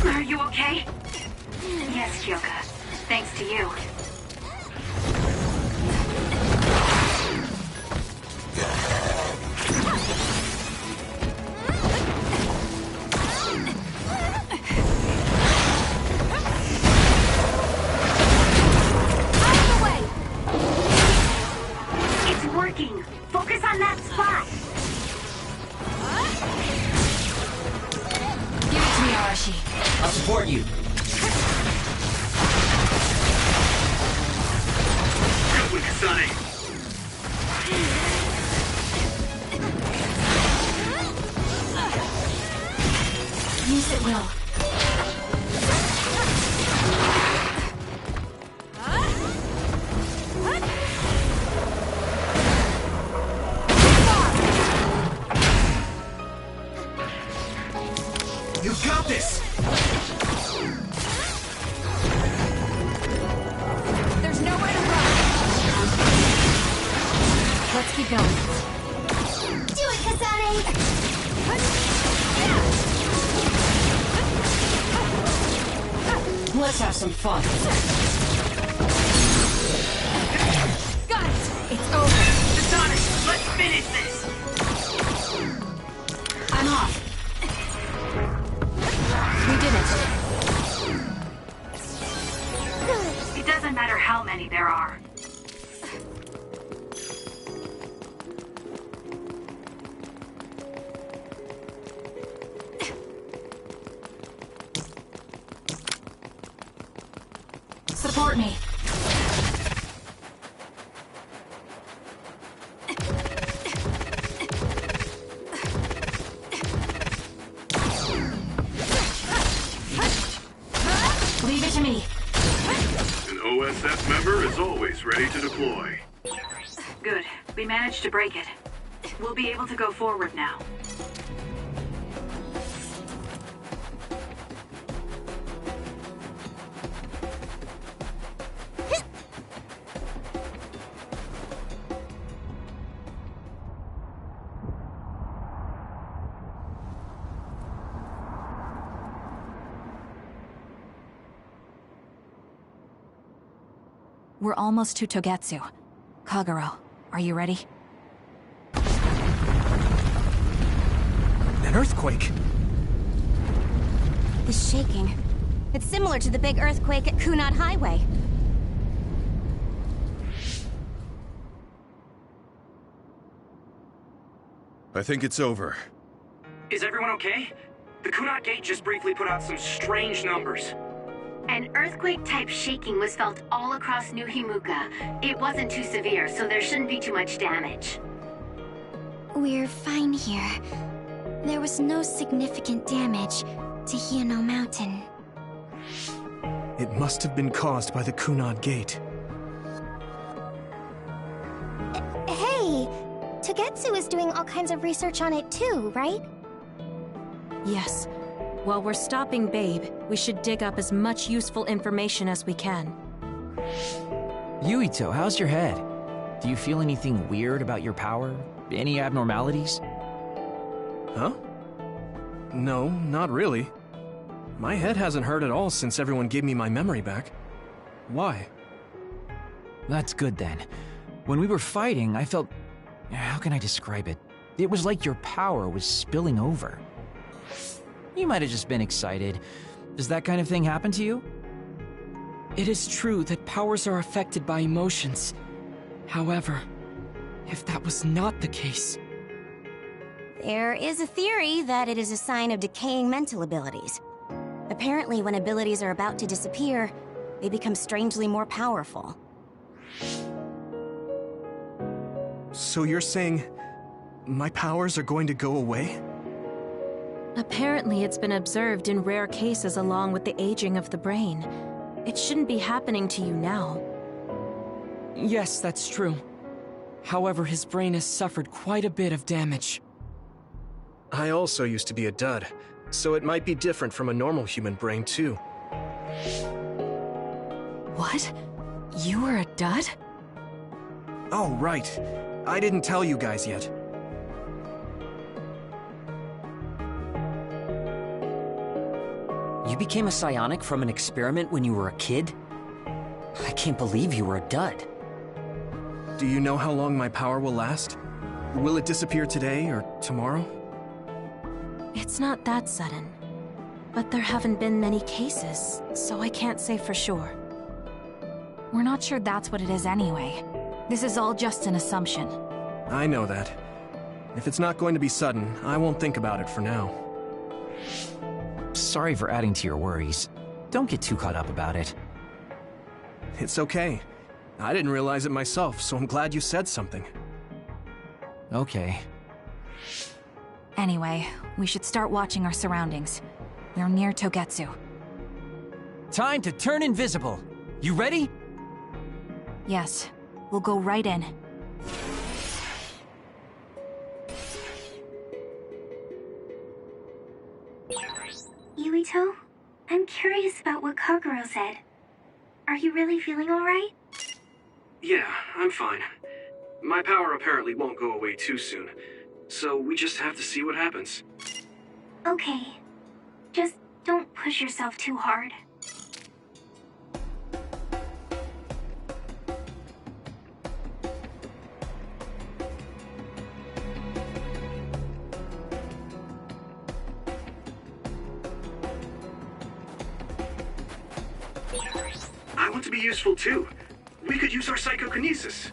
Are you okay? Yes, Kyoka. Thanks to you. Out of the way! It's working. Focus on that spot. Give it to me, Arashi. I'll support you. Good one, Kasane. Use it, Will. You got this! There's nowhere to run. Let's keep going. Do it, Kasane! Let's have some fun. Got it! It's over. Kasane, let's finish this! I'm off. We did it. It doesn't matter how many there are. Support me. Leave it to me. An OSF member is always ready to deploy. Good. We managed to break it. We'll be able to go forward now. We're almost to Togetsu. Kagero, are you ready? An earthquake! The shaking. It's similar to the big earthquake at Kunad Highway. I think it's over. Is everyone okay? The Kunat Gate just briefly put out some strange numbers. An earthquake-type shaking was felt all across New Himuka. It wasn't too severe, so there shouldn't be too much damage. We're fine here. There was no significant damage to Hino Mountain. It must have been caused by the Kunad Gate. Hey! Togetsu is doing all kinds of research on it too, right? Yes. While we're stopping Babe, we should dig up as much useful information as we can. Yuito, how's your head? Do you feel anything weird about your power? Any abnormalities? Huh? No, not really. My head hasn't hurt at all since everyone gave me my memory back. Why? That's good then. When we were fighting, I felt... How can I describe it? It was like your power was spilling over. You might have just been excited. Does that kind of thing happen to you? It is true that powers are affected by emotions. However, if that was not the case... There is a theory that it is a sign of decaying mental abilities. Apparently, when abilities are about to disappear, they become strangely more powerful. So you're saying my powers are going to go away? Apparently, it's been observed in rare cases along with the aging of the brain. It shouldn't be happening to you now. Yes, that's true. However, his brain has suffered quite a bit of damage. I also used to be a dud, so it might be different from a normal human brain too. What? You were a dud? Oh, right. I didn't tell you guys yet. You became a psionic from an experiment when you were a kid? I can't believe you were a dud. Do you know how long my power will last? Will it disappear today or tomorrow? It's not that sudden. But there haven't been many cases, so I can't say for sure. We're not sure that's what it is anyway. This is all just an assumption. I know that. If it's not going to be sudden, I won't think about it for now. Sorry for adding to your worries. Don't get too caught up about it. It's okay. I didn't realize it myself, so I'm glad you said something. Okay. Anyway, we should start watching our surroundings. We're near Togetsu. Time to turn invisible. You ready? Yes. We'll go right in. Yuito, I'm curious about what Kagero said. Are you really feeling alright? Yeah, I'm fine. My power apparently won't go away too soon, so we just have to see what happens. Okay. Just don't push yourself too hard. I want to be useful too. We could use our psychokinesis.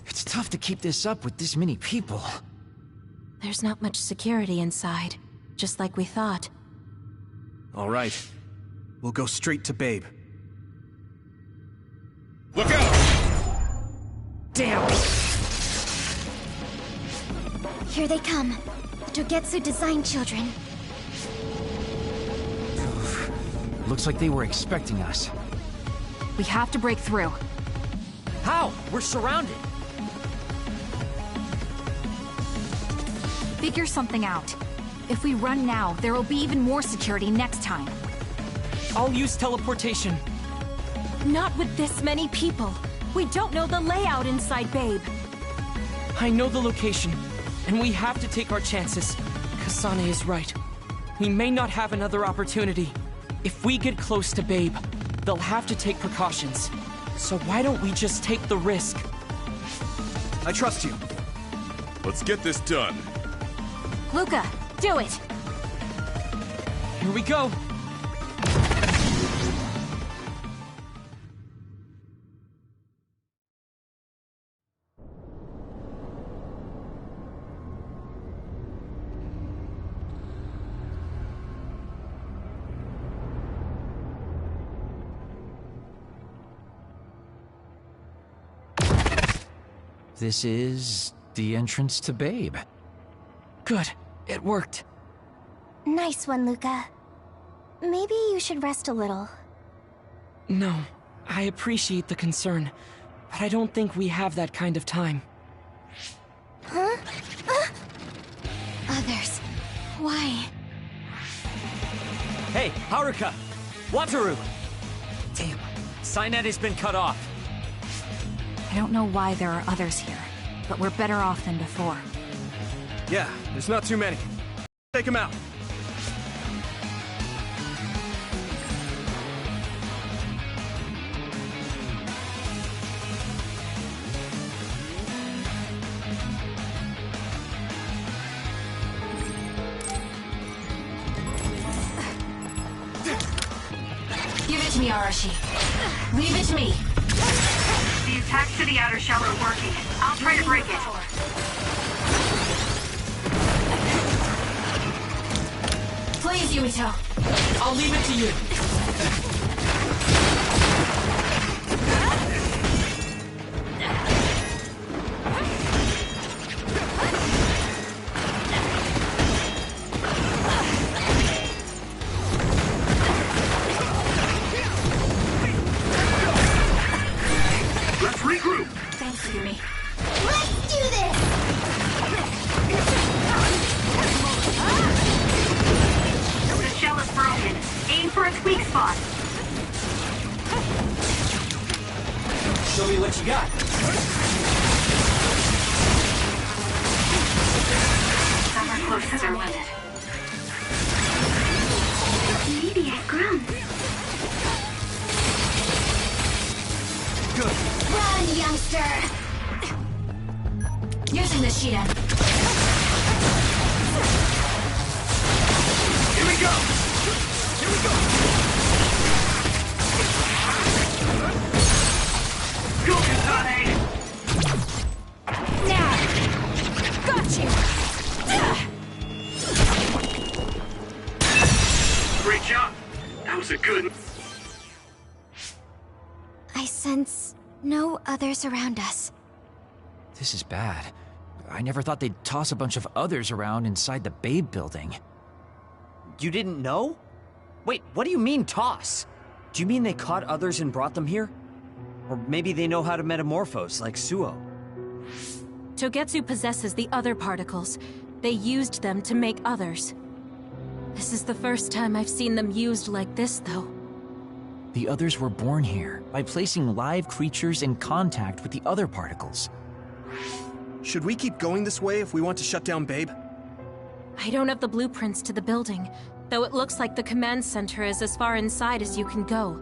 It's tough to keep this up with this many people. There's not much security inside, just like we thought. All right. We'll go straight to Babe. Look out! Damn! Here they come. The Togetsu design children. Looks like they were expecting us. We have to break through. How? We're surrounded. Figure something out. If we run now, there will be even more security next time. I'll use teleportation. Not with this many people. We don't know the layout inside Babe. I know the location, and we have to take our chances. Kasane is right. We may not have another opportunity. If we get close to Babe, they'll have to take precautions. So why don't we just take the risk? I trust you. Let's get this done. Luca, do it! Here we go! This is the entrance to Babe. Good. It worked. Nice one, Luca. Maybe you should rest a little. No, I appreciate the concern, but I don't think we have that kind of time. Huh? Others. Why? Hey, Haruka! Wataru! Damn, Cynet has been cut off. I don't know why there are others here, but we're better off than before. Yeah, there's not too many. Take them out. Give it to me, Arashi. Leave it to me. The attacks to the outer shell are working. I'll try to break it. Please, Yuito. I'll leave it to you. Let's regroup. Thanks, Yumi. Let's do this! The shell is broken. Aim for its weak spot. Show me what you got. Some are close as our limit. Maybe I've grown. Run, youngster! Using the Shiden. Here we go. Here we go. Go, Kasane! Now! Got you! Great job. That was a good... I sense no others around us. This is bad. I never thought they'd toss a bunch of others around inside the Babe building. You didn't know? Wait, what do you mean, toss? Do you mean they caught others and brought them here? Or maybe they know how to metamorphose, like Suo. Togetsu possesses the other particles. They used them to make others. This is the first time I've seen them used like this, though. The others were born here by placing live creatures in contact with the other particles. Should we keep going this way if we want to shut down Babe? I don't have the blueprints to the building, though it looks like the command center is as far inside as you can go.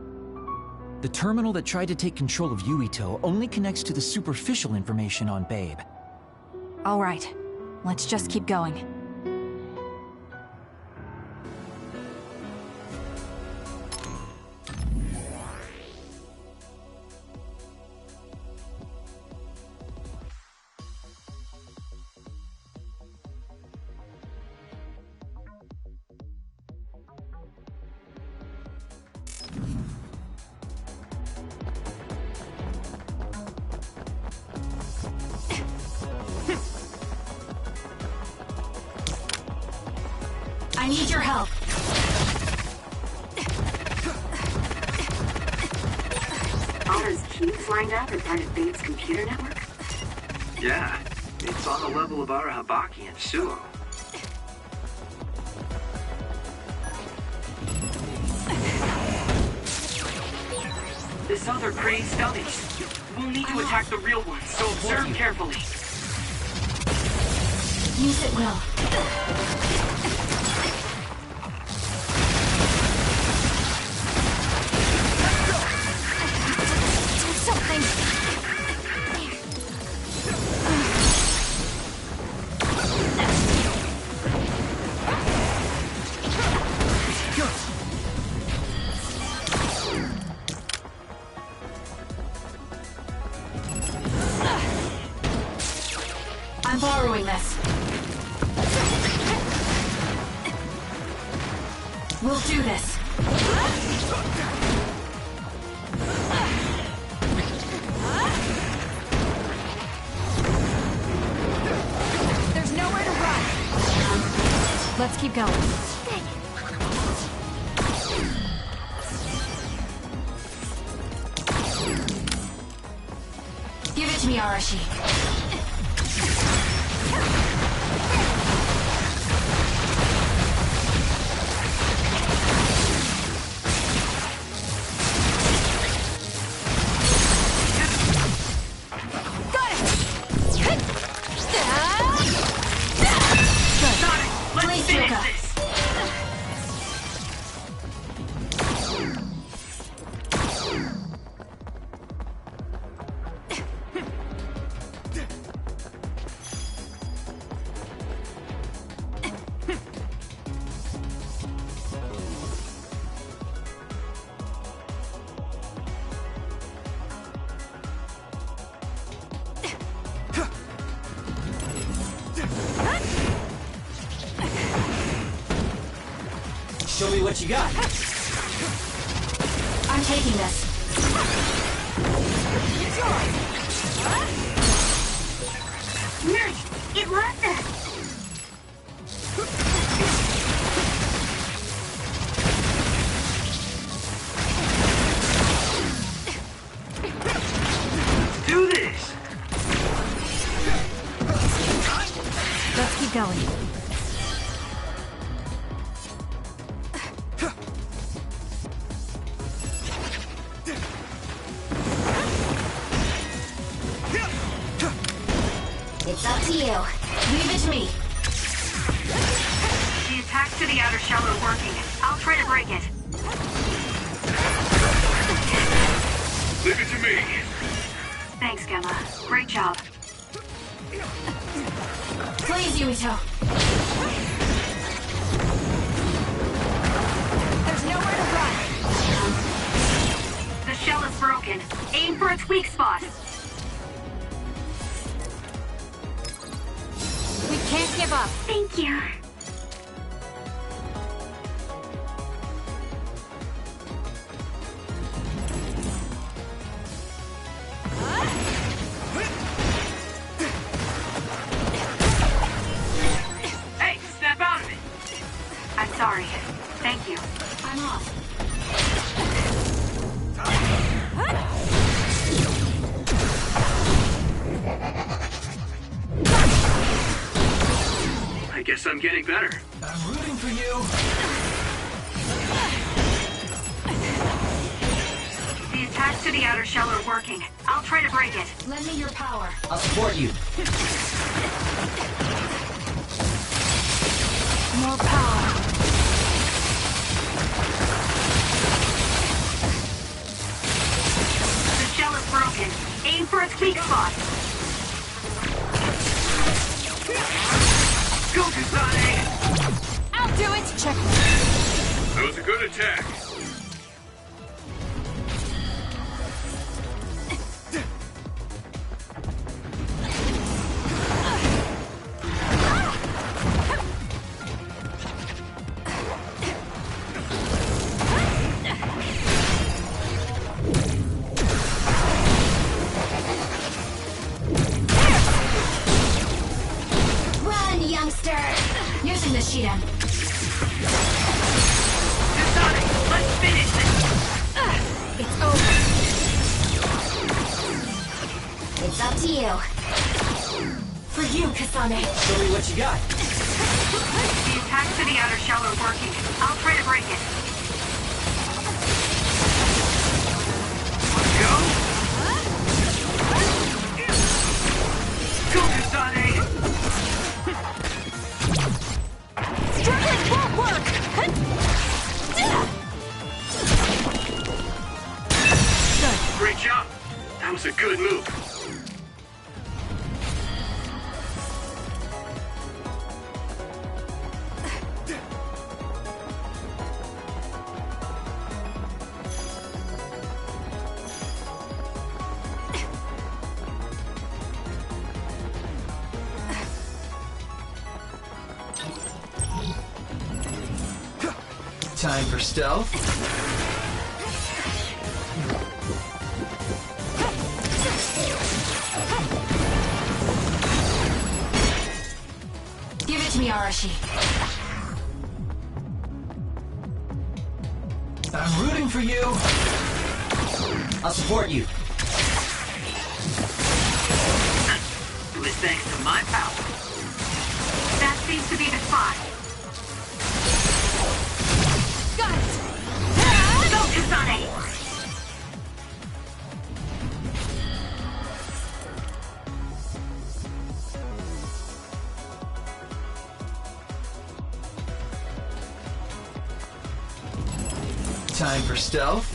The terminal that tried to take control of Yuito only connects to the superficial information on Babe. All right, let's just keep going. I need your help. All those cubes lined up are part of Babe's computer network? Yeah, it's on the level of Arahabaki and Suo. This other creates dummies. We'll need to attack the real ones, so observe carefully. Use it well. borrowing this. We'll do this. There's nowhere to run. Let's keep going. Give it to me, Arashi. Show me what you got. I'm taking this. Nice! It lost us! Do this! Let's keep going. It's up to you. Leave it to me. The attack to the outer shell are working. I'll try to break it. Leave it to me. Thanks, Gemma. Great job. Please, Yuito. There's nowhere to run. The shell is broken. Aim for its weak spot. We can't give up. Thank you. Hey, snap out of it! I'm sorry. Thank you. I'm off. I guess I'm getting better. I'm rooting for you. The attacks to the outer shell are working. I'll try to break it. Lend me your power. I'll support you. More power. The shell is broken. Aim for its weak spot. Go, Kasane! I'll do it. Check. That was a good attack. Run, youngster. Using the Shiden. Kasane, let's finish this! It's over. It's up to you. For you, Kasane. Show me what you got. The attacks to the outer shell are working. I'll try to break it. Go! Go, Kasane! Struggling won't work. Great job! That was a good move. Time for stealth. Give it to me, Arashi. I'm rooting for you. I'll support you. It was thanks to my power. That seems to be the spot. Got it! Go, Kasane! Time for stealth.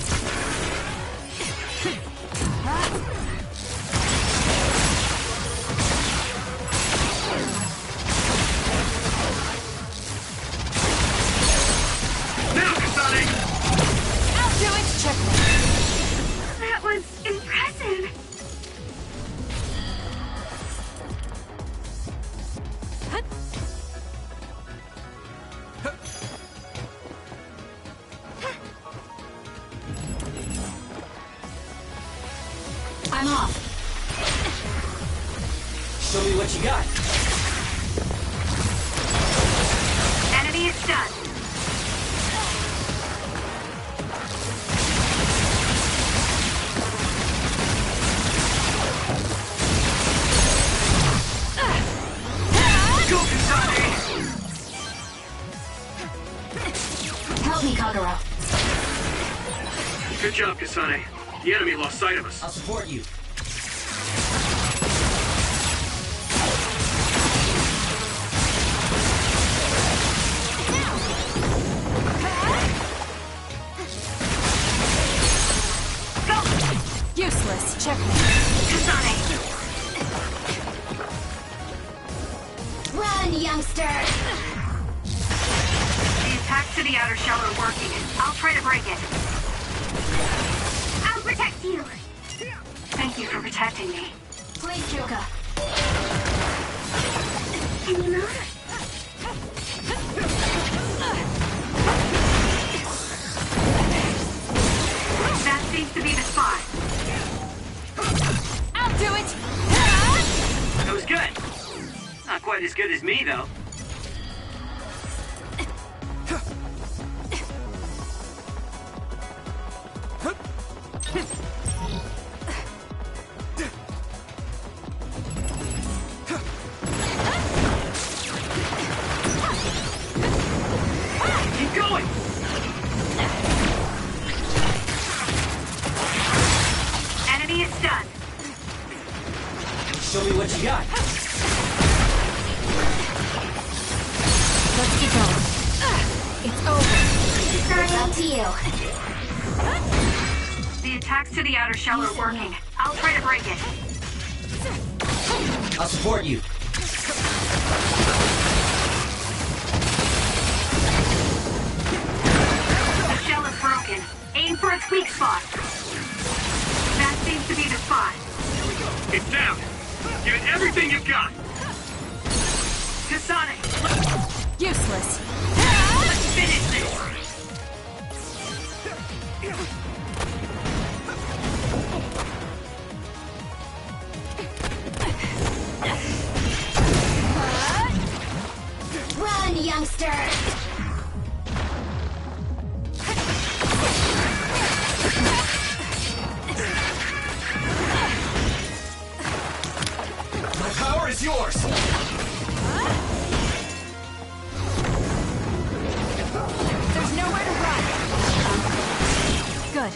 Now, Kasane! I'll do it! Check. That was impressive. I'm off. Show me what you got. Enemy is done. Go, Kasane! Help me, Kagura. Good job, Kasane. The enemy lost sight of us. I'll support you. Useless. Checkmate. Kasane! Run, youngster! The attack to the outer shell are working. I'll try to break it. I'll protect you. Thank you for protecting me. Please, Kyoka. Anymore? That seems to be the spot. I'll do it! That was good. Not quite as good as me, though. Keep going! Enemy is done. Show me what you got. Let's keep going. It's over. It's up to you. The attacks to the outer shell are working. I'll try to break it. I'll support you. The shell is broken. Aim for its weak spot. That seems to be the spot. It's down! Give it everything you've got! Kasane, Useless. let's finish this. Run, youngster! My power is yours. There's nowhere to run. Good.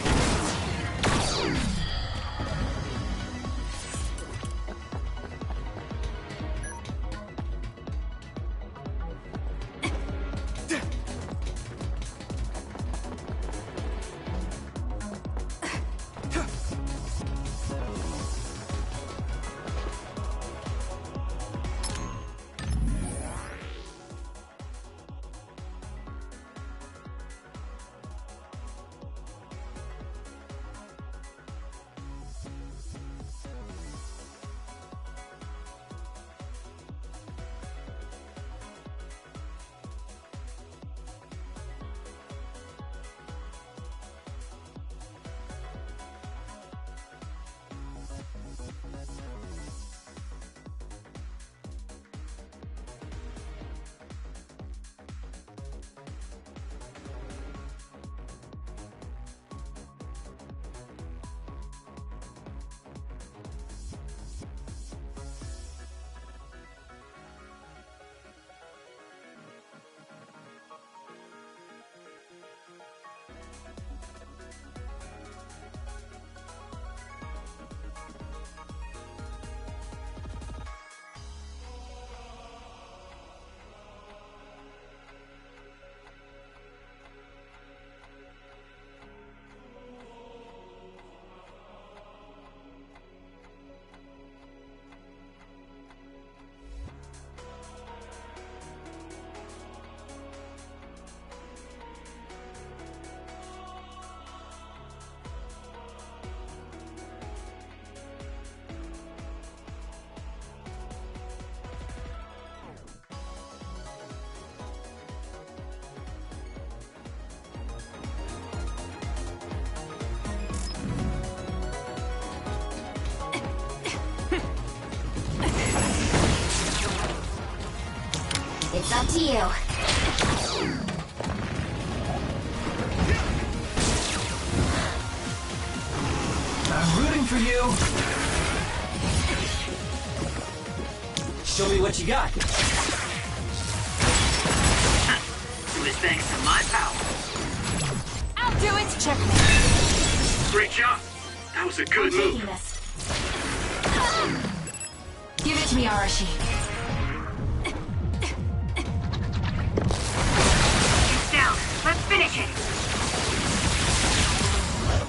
up to you. I'm rooting for you. Show me what you got. It was thanks to my power. I'll do it! Check me. Great job. That was a good move. Taking this. Give it to me, Arashi. It's down. Let's finish it.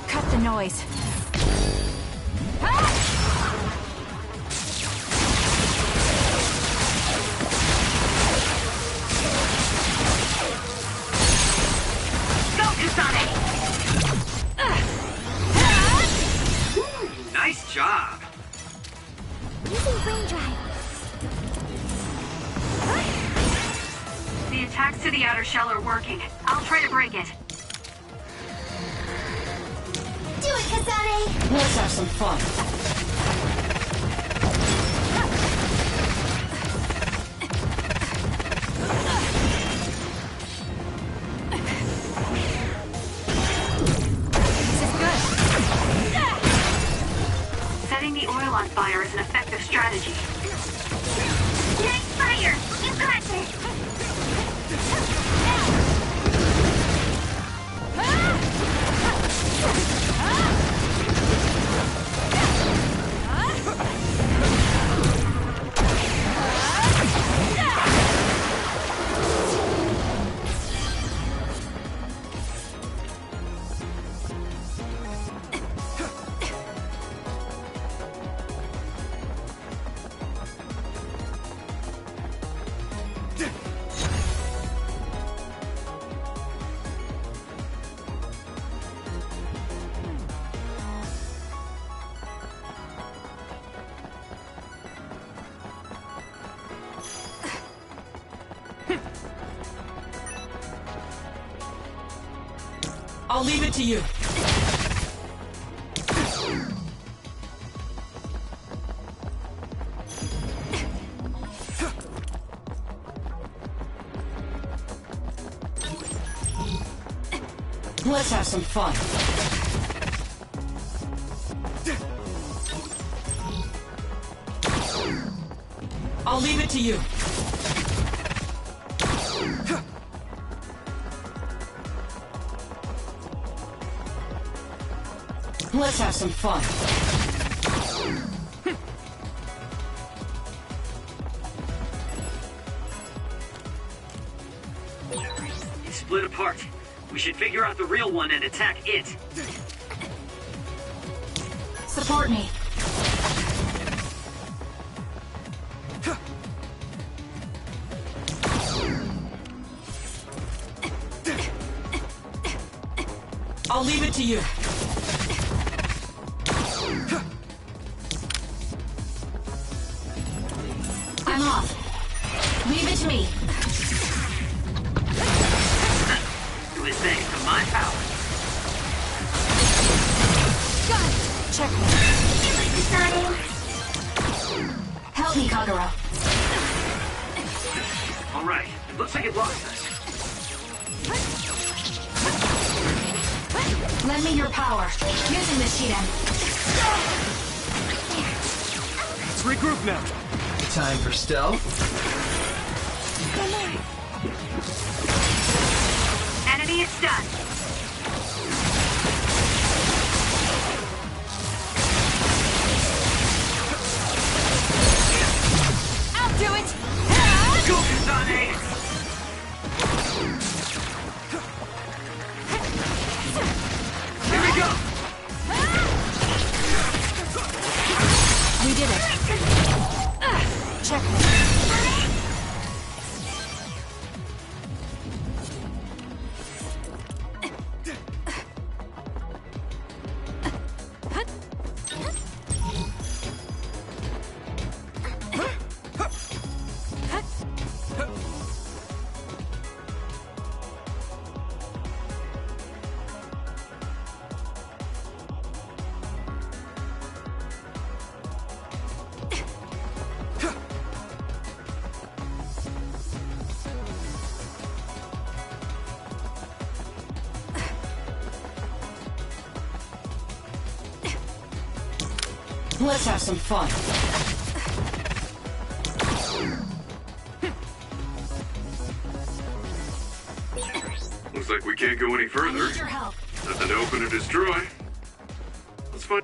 Cut the noise. Go, Kasane! Nice job. Using brain drive. The attacks to the outer shell are working. I'll try to break it. Do it, Kasane! Let's have some fun. Setting the oil on fire is an effective strategy. Nice fire! You got this! I'll leave it to you. Let's have some fun. I'll leave it to you. Let's have some fun. It's split apart. We should figure out the real one and attack it. Support me. I'll leave it to you. I'm off. Leave it to me. It was thanks to my power. Got it. Check me. Help me, Kagura. All right. It looks like it lost us. Lend me your power. Using this Shiden. Let's regroup now. Time for stealth. Enemy is stunned. I'll do it. Go, Kasane! Here we go! We did it. Check me. Let's have some fun. Looks like we can't go any further. I need your help. Nothing to open or destroy. Let's find...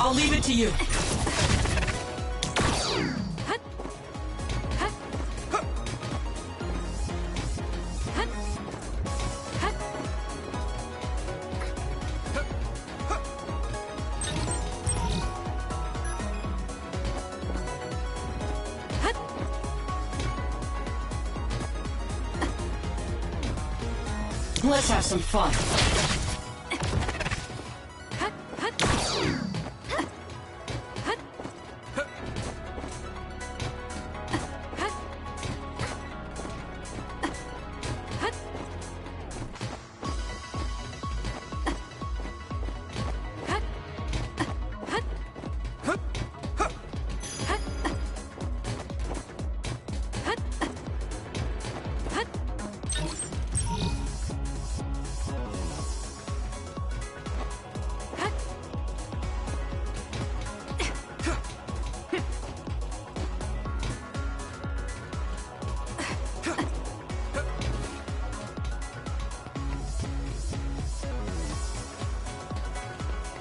I'll leave it to you. Let's have some fun.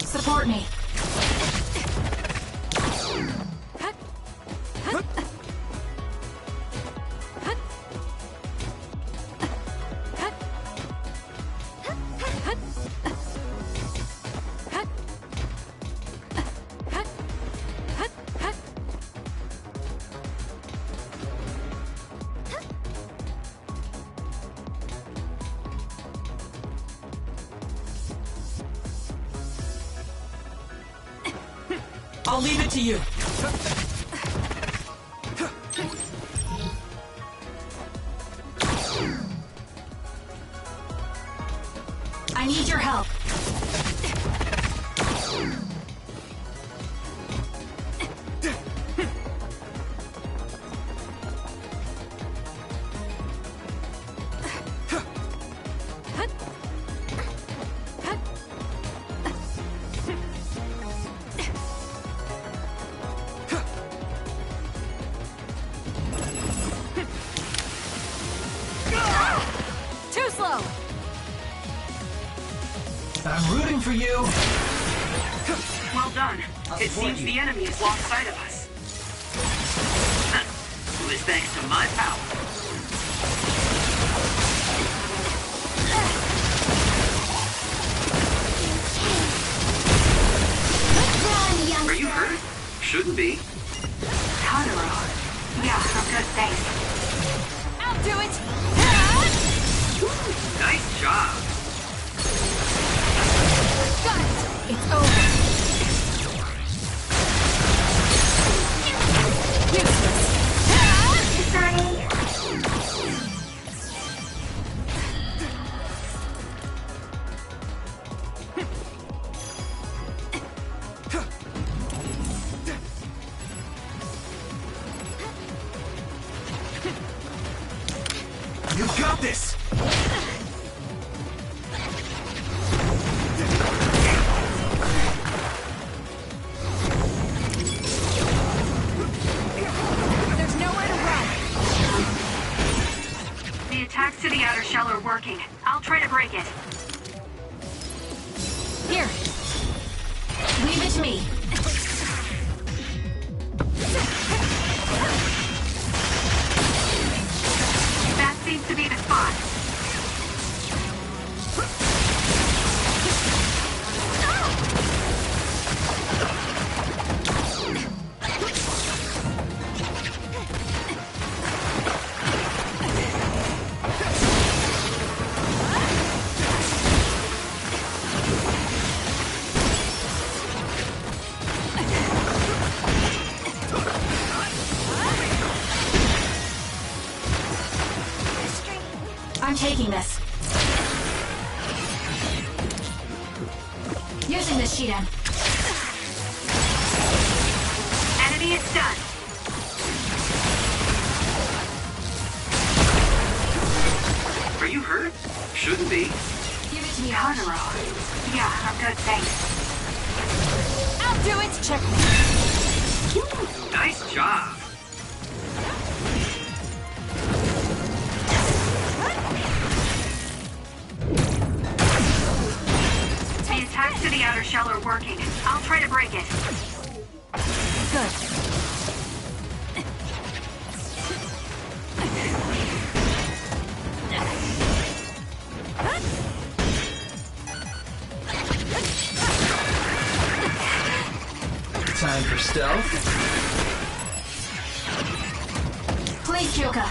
Support me. I'll leave it to you. I need your help. I'm rooting for you. Well done. It seems the enemy has lost sight of us. It was thanks to my power. Are you hurt? Shouldn't be. KHAI-ROL. Yeah, I'm good, thanks. I'll do it! Nice job. Got it! It's over. Useless. Kasane. You got this! There's nowhere to run. The attacks to the outer shell are working. I'll try to break it. Here, me! That seems to be the spot. I'm taking this. Using the Shidan. Enemy is stunned. Are you hurt? Shouldn't be. Give it to me, KHAI-ROL. Yeah, I'm good, thanks. I'll do it! Check. Nice job. The attacks to the outer shell are working. I'll try to break it. Good. Time for stealth. Please, Kyoka.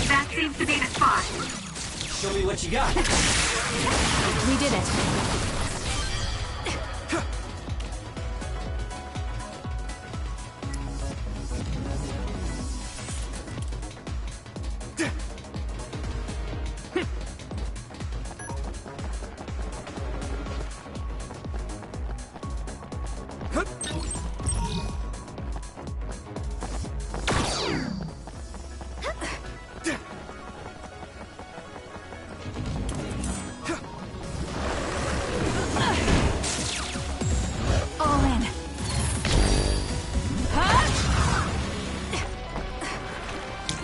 That seems to be the spot. Show me what you got. We did it.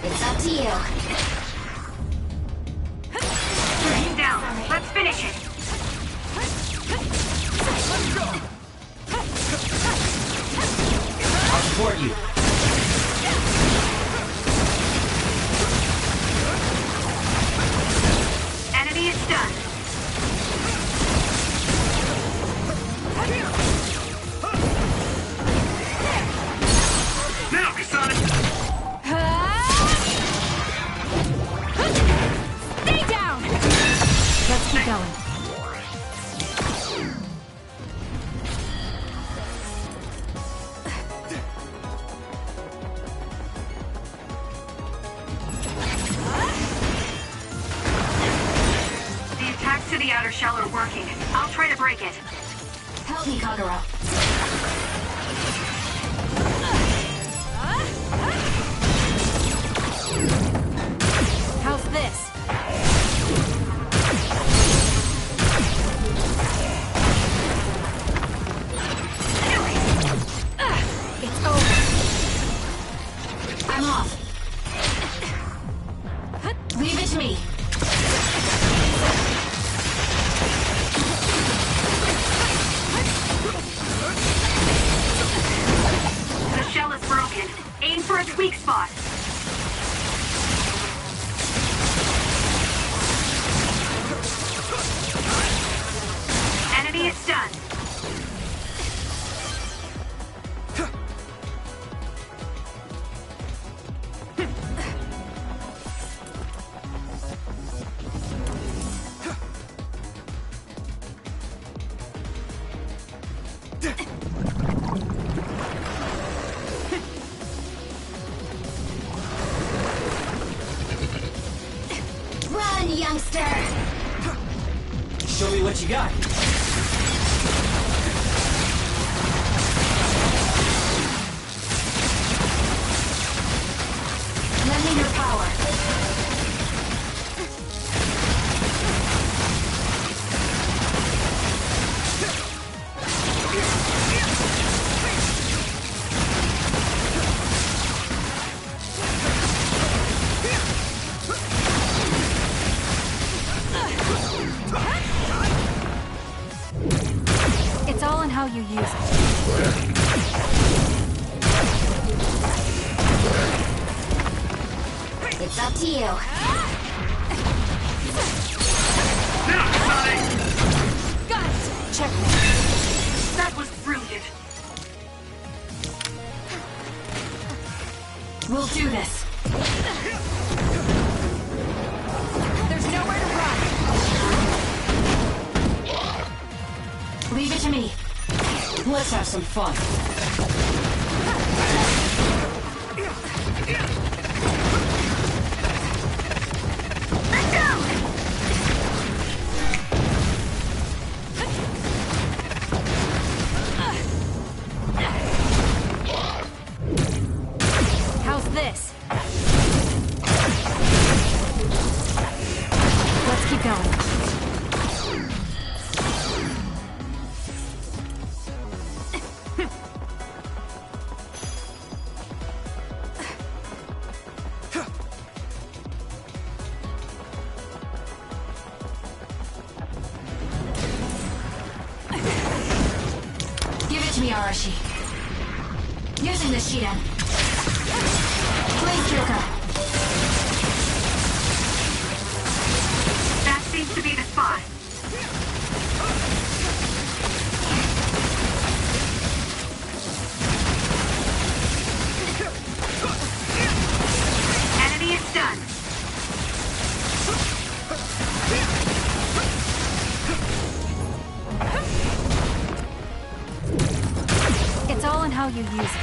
It's up to you. He's down. Let's finish it. Let's go. I'll support you. Enemy is stunned. Now, Kasane! Stay down! Let's keep going. The attacks to the outer shell are working. I'll try to break it. Help me, Kagura. How's this? It's over. I'm off. Leave it to me. The shell is broken. Aim for its weak spot. Enemy is stunned. Run, youngster! Show me what you got. Lend me your power. use it. It's up to you. Got it! Check me. That was brilliant. We'll do this. There's nowhere to run. Leave it to me. Let's have some fun. Let's go! How's this? Let's keep going. Give it to me, Arashi. Using the Shiden. Please, Kyoko. That seems to be the spot. Enemy is done. It's all in how you use it.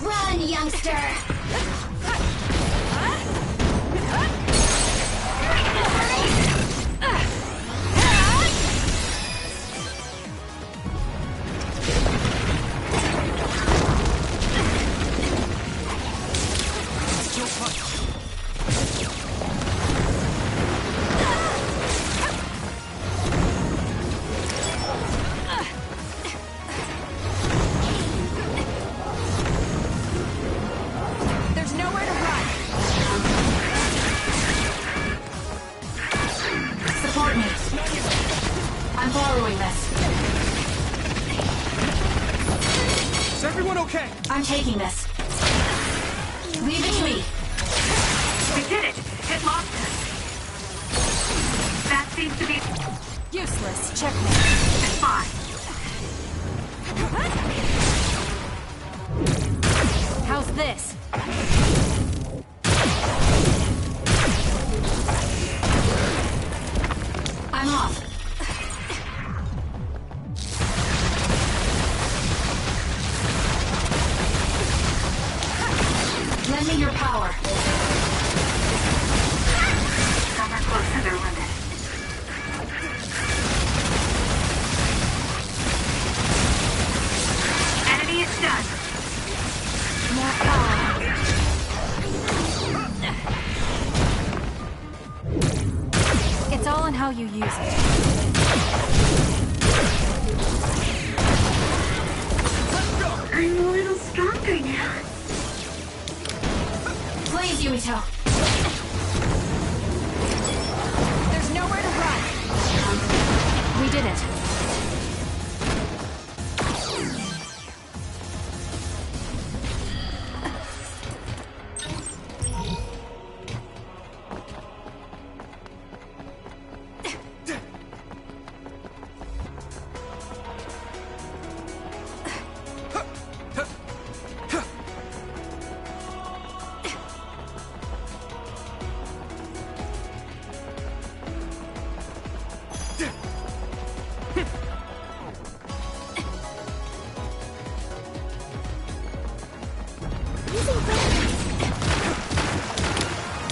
Run, youngster! There's nowhere to run. Support me. I'm borrowing this. Is everyone okay? I'm taking this. Leave it to me. We did it! It lost us. That seems to be Useless. Checkmate. the spot. How's this? I'm off. Lend me your power. Some are close to their limit. Enemy is done. More power. It's all in how you use it. I'm a little stronger now. Please, Yumito. There's nowhere to run. We did it.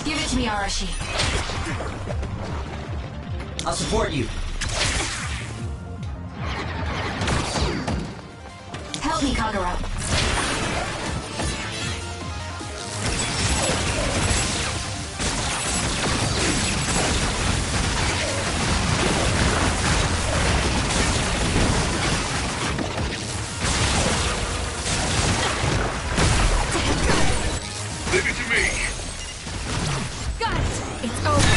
Give it to me, Arashi. I'll support you. Help me, Kagura. Leave it to me. Got it. It's over.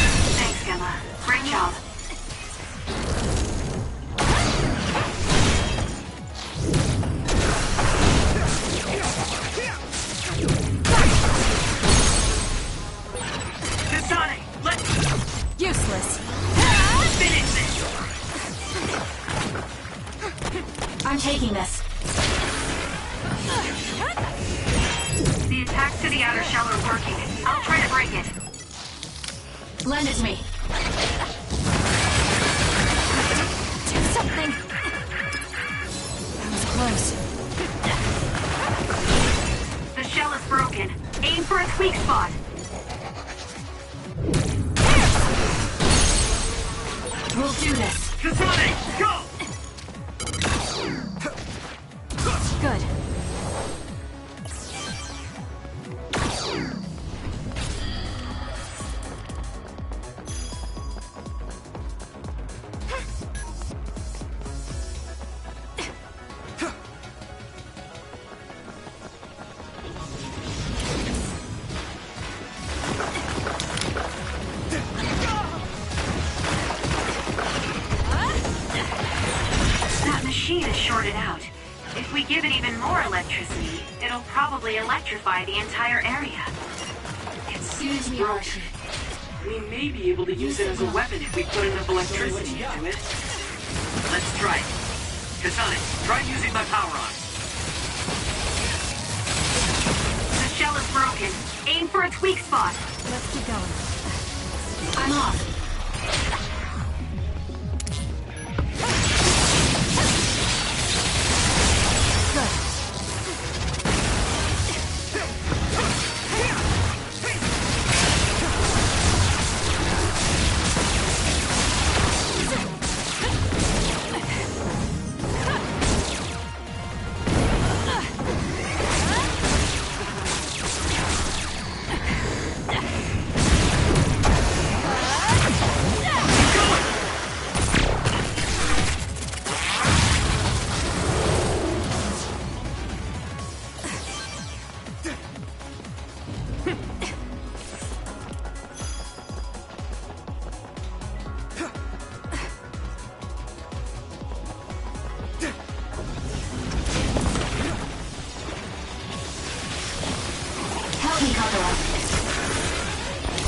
I'm taking this. The attacks to the outer shell are working. I'll try to break it. Lend it to me. Do something. That was close. The shell is broken. Aim for its weak spot. We'll do this. Kasane, go! Good. That machine is shorted out. If we give it even more electricity, it'll probably electrify the entire area. Excuse me, Archie. We may be able to use it as a weapon if we put enough electricity into it. Let's try it. Kasane, try using my power on. The shell is broken. Aim for its weak spot. Let's keep going. I'm off.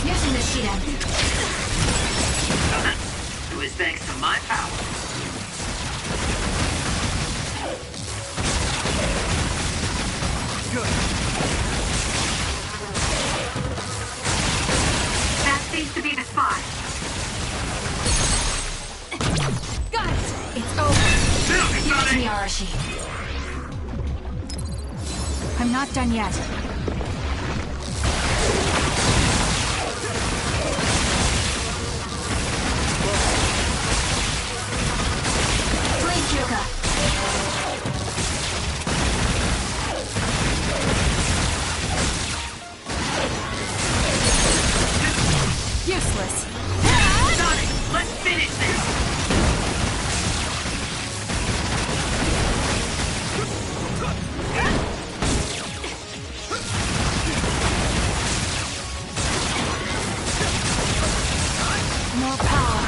Using the sheet end. It was thanks to my power. Good. That seems to be the spot. Got it! It's over. Give it to me, Arashi. I'm not done yet. Please, Yuka. Useless. Sonic, let's finish this! More power.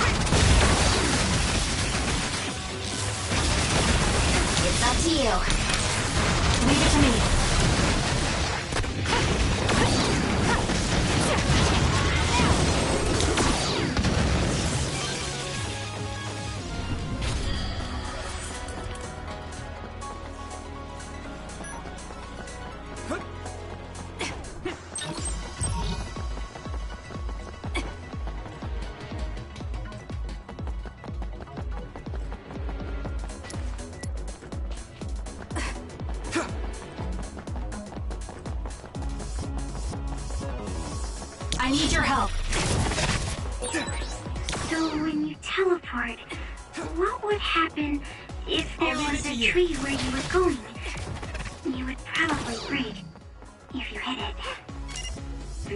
It's up to you. Leave it to me. I need your help. So when you teleport, what would happen if there was a tree where you were going? You would probably break if you hit it.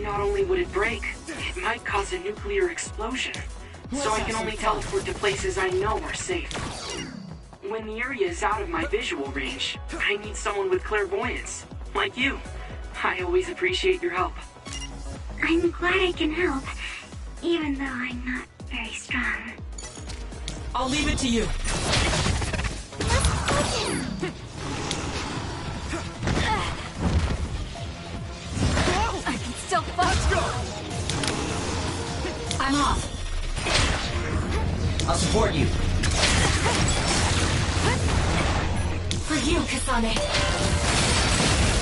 Not only would it break, it might cause a nuclear explosion. So I can only teleport to places I know are safe. When the area is out of my visual range, I need someone with clairvoyance, like you. I always appreciate your help. I'm glad I can help, even though I'm not very strong. I'll leave it to you. I can still fight. Let's go. I'm off. I'll support you. you, Kasane.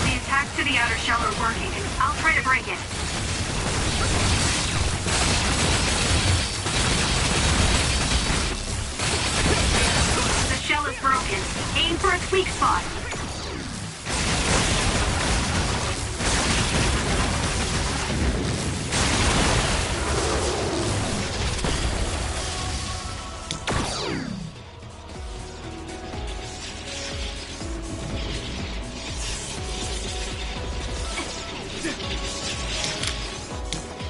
The attack to the outer shell are working. I'll try to break it. The shell is broken. Aim for its weak spot.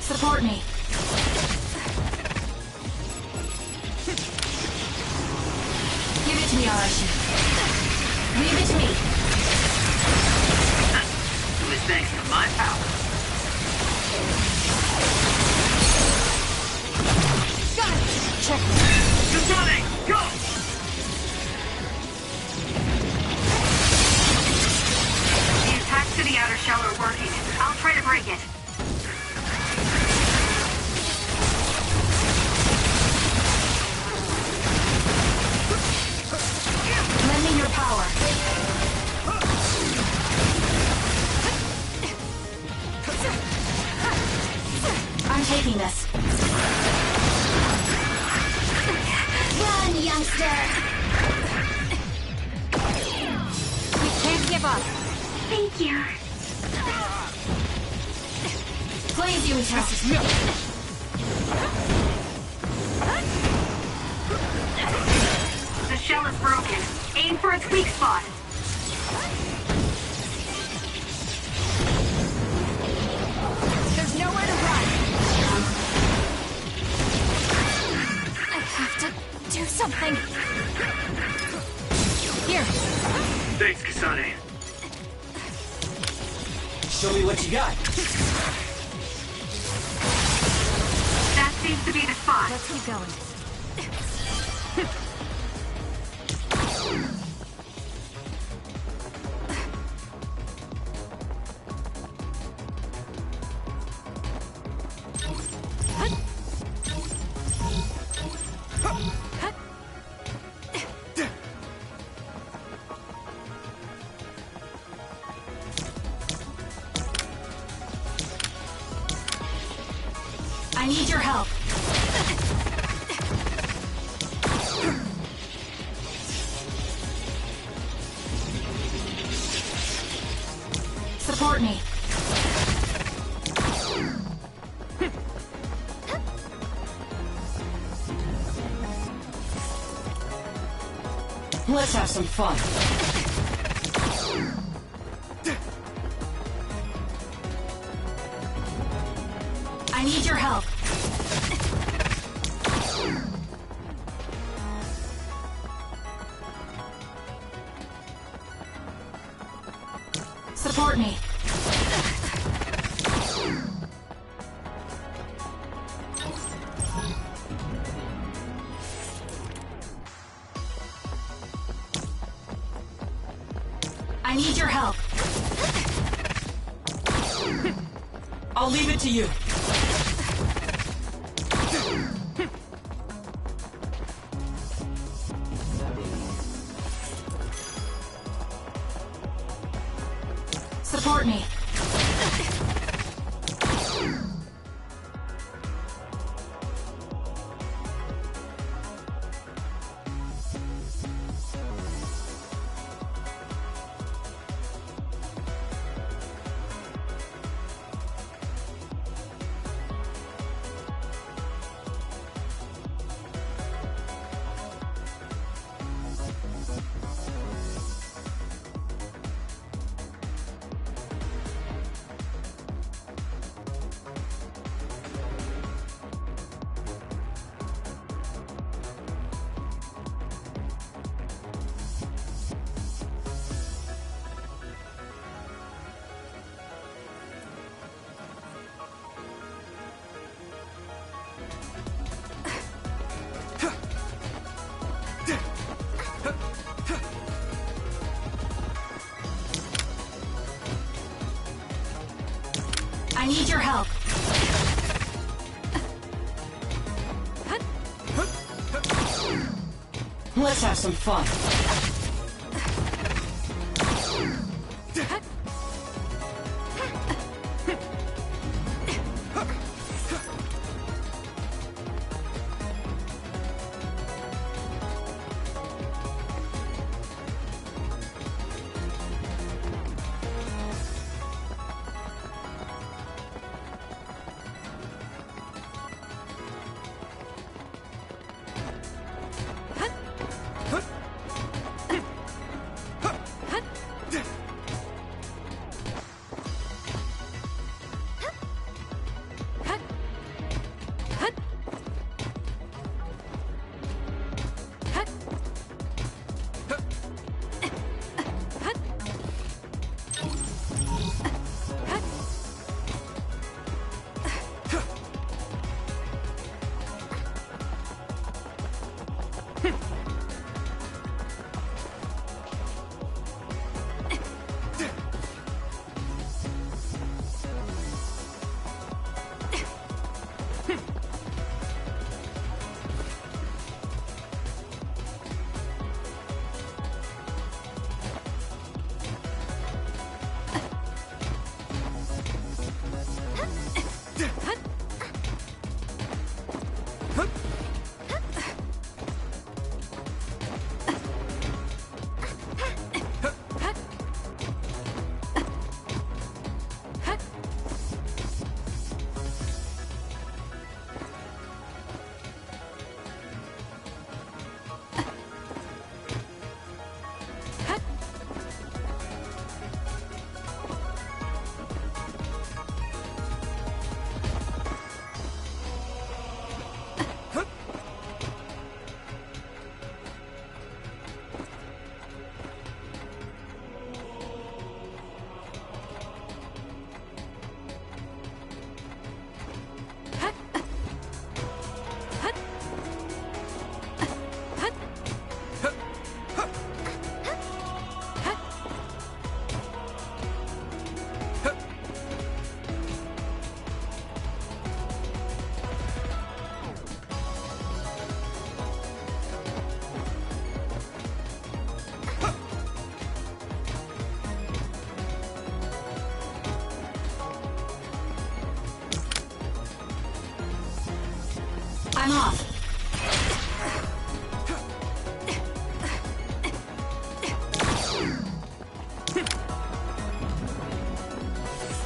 Support me. Give it to me, Arashi. Leave it to me. It was thanks to my power. Got it. Check. Kasane, go! The attacks to the outer shell are working. I'll try to break it. Lend me your power. I'm taking this. Run, youngster! We can't give up. Thank you. Please, Yuito. The shell is broken. Aim for its weak spot. There's nowhere to run. I have to do something. Here. Thanks, Kasane. Show me what you got. That seems to be the spot. Let's keep going. I need your help. Support me. Let's have some fun. I need your help. Support me. I need your help. I'll leave it to you. Support me. I need your help. Let's have some fun. I'm off.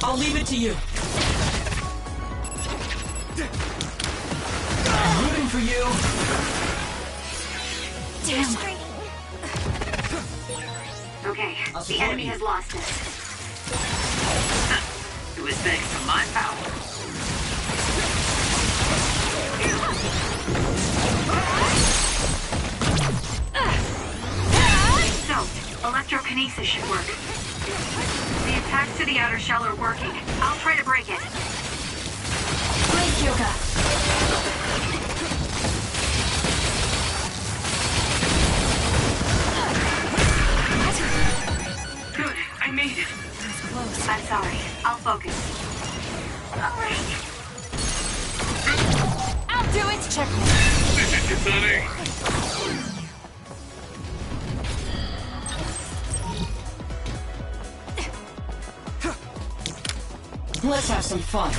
I'll leave it to you. I'm rooting for you. Damn. Okay, the enemy has lost us. It was thanks to my power. So, electrokinesis should work. The attacks to the outer shell are working. I'll try to break it. Great, Kyoka. Good, I made it. I'm sorry. I'll focus. Alright. I'll do it. Check me. This is Kasane. Let's have some fun.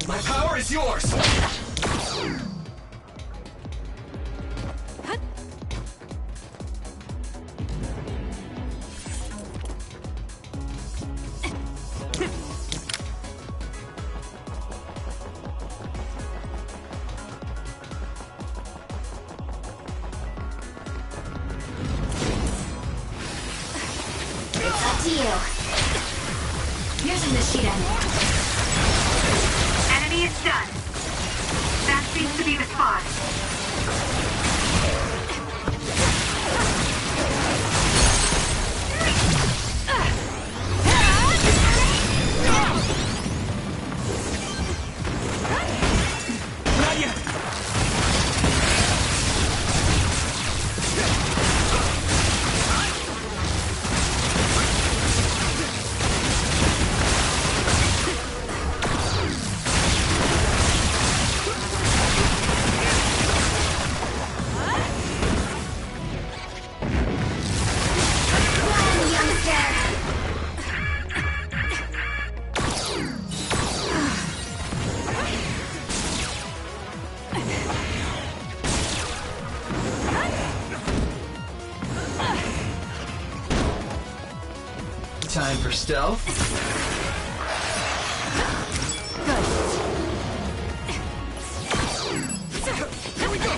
My power is yours! It's up to you. Using the sheet ammo. Enemy is done. That seems to be the spot. Not yet! Time for stealth. Here we go!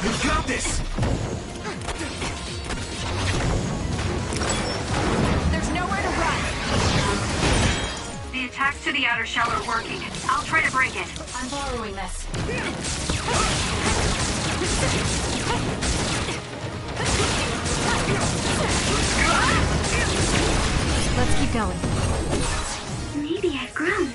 We got this! There's nowhere to run. The attacks to the outer shell are working. I'll try to break it. I'm borrowing this. Let's keep going. Maybe I've grown.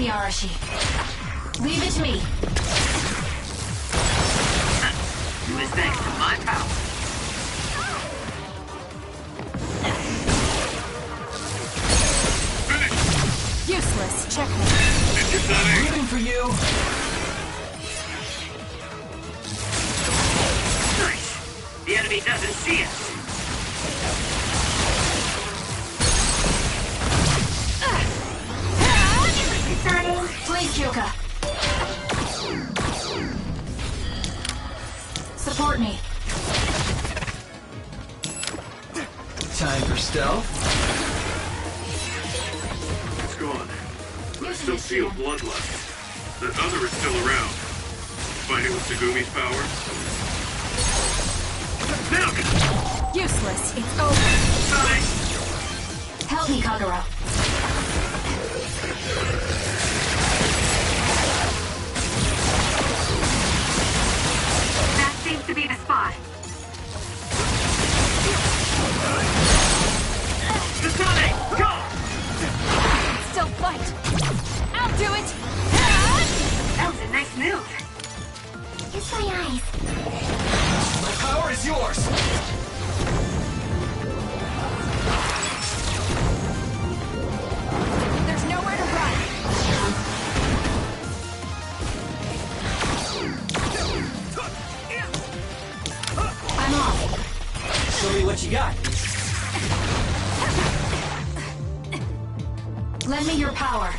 me, Arashi. Leave it to me. It was thanks to my power. Useless. Checkmate. Kasane! Rooting for you. Nice. The enemy doesn't see us. Kasane, please, Kyoka. Support me. Time for stealth. It's gone. But I still feel bloodlust. The other is still around. Fighting with Segumi's power? Now! Useless. It's over. Help me, Kagura. That seems to be the spot. Kasane, go! Still fight. I'll do it. That was a nice move. Kiss my eyes. My power is yours. There's nowhere to run. I'm off. Show me what you got. Lend me your power.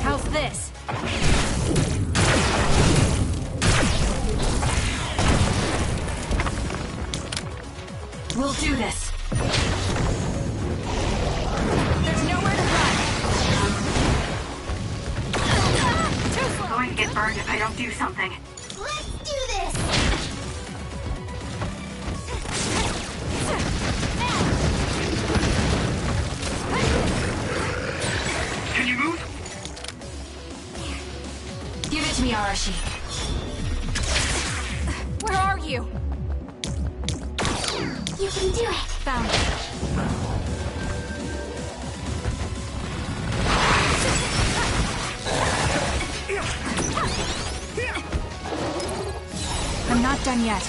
How's this? We'll do this. There's nowhere to run. I'm going to get burned if I don't do something. Let's do this! Can you move? Give it to me, Arashi. Where are you? You can do it! Found it. I'm not done yet.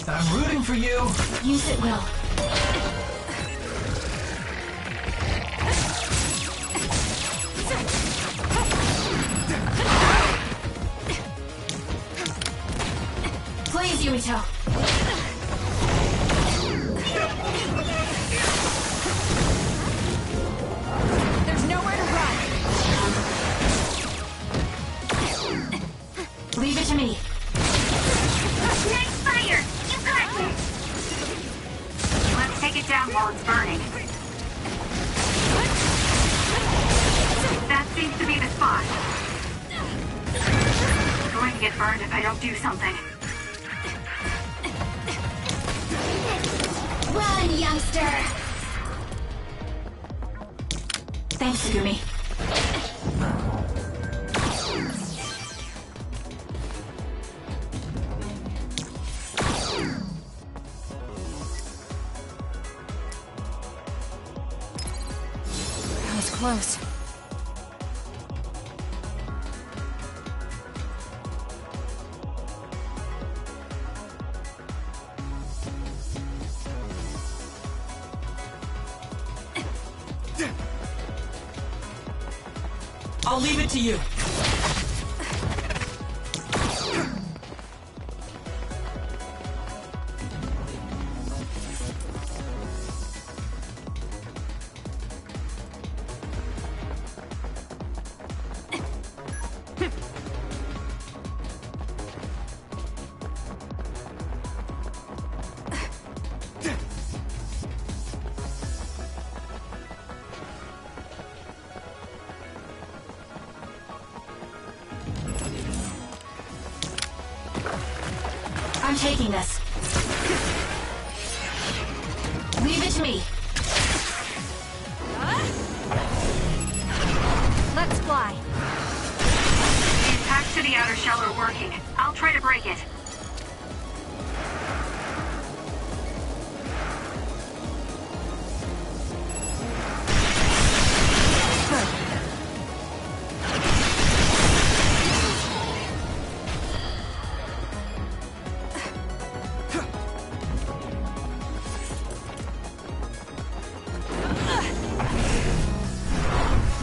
I'm rooting for you. Use it, Will. Please, Yumito. There's nowhere to run. Leave it to me. Nice fire! You got this! Let's take it down while it's burning. That seems to be the spot. I'm going to get burned if I don't do something. Run, youngster! Thanks, Sugumi. That was close. I'll leave it to you. taking this. Leave it to me. Let's fly. The attacks to the outer shell are working. I'll try to break it.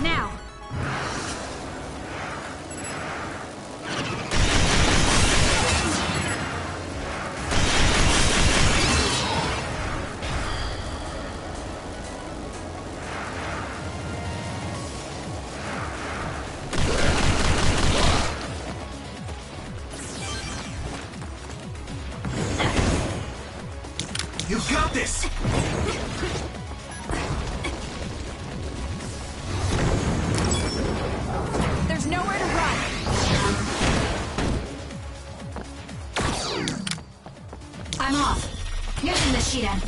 Now. You got this! There's nowhere to run. I'm off. Using the Shiden.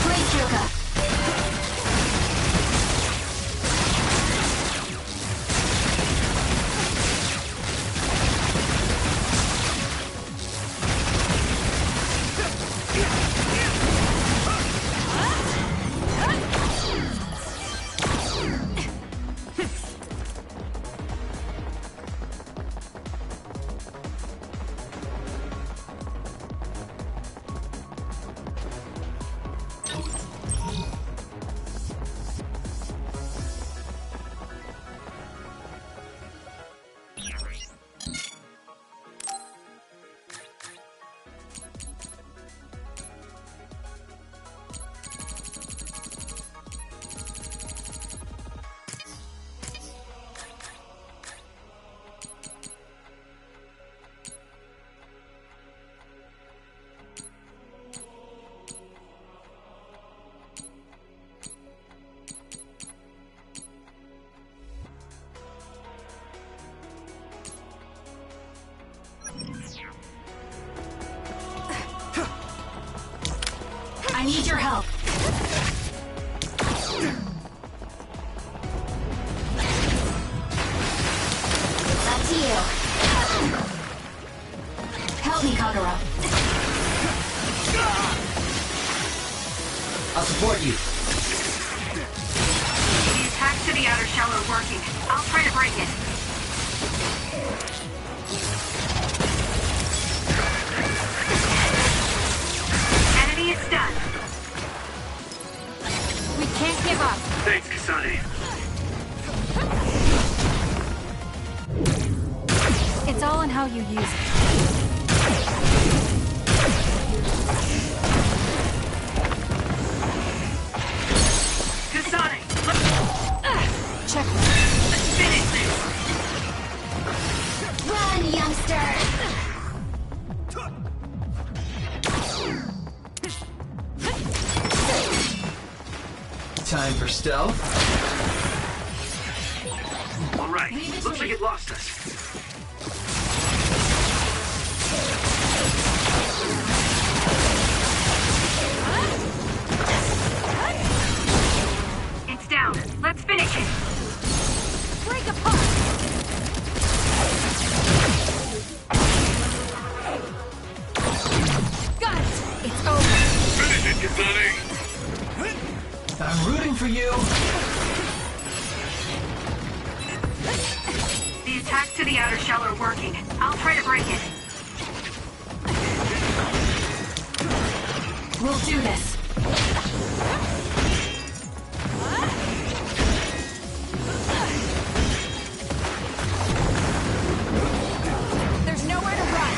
Please, Kyoka. I need your help. Up to you. Help me, Kagura. I'll support you. The attacks to the outer shell are working. I'll try to break it. Enemy is done. We can't give up. Thanks, Kasane. It's all in how you use it. Kasane, Check. let's finish this. Run, youngster! Time for stealth. All right, looks like it lost us. It's down. Let's finish it. Break apart. Got it. It's over. Finish it, Kasane! I'm rooting for you. The attacks to the outer shell are working. I'll try to break it. We'll do this. There's nowhere to run.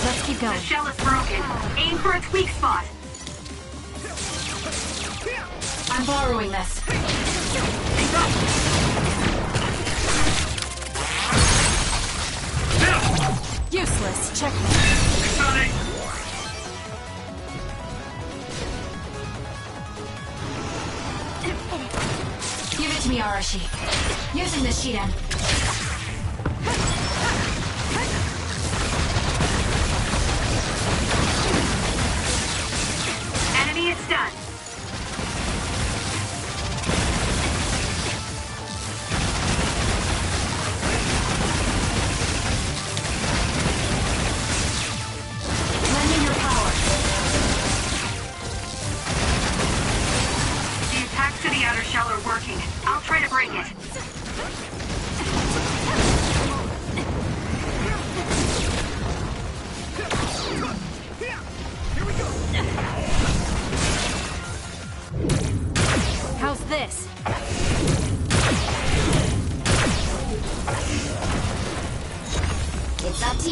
Let's keep going. The shell is broken. Aim for its weak spot. I'm borrowing this. Useless. Check me. Kasane! Give it to me, Arashi. Using the Shiden.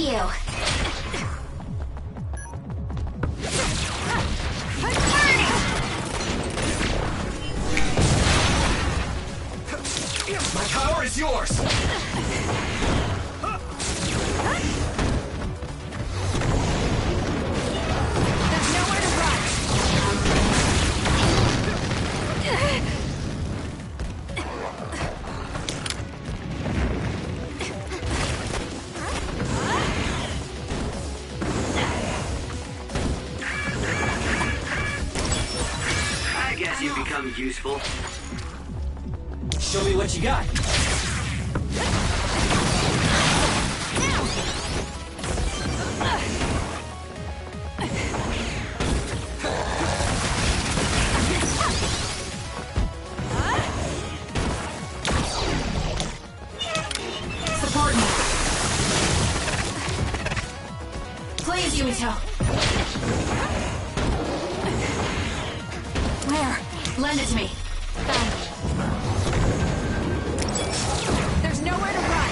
you. My power is yours! There's nowhere to run! I guess you've become useful. Show me what you got. Support me. Please, Yumito. Where? Lend it to me. Found it. There's nowhere to run.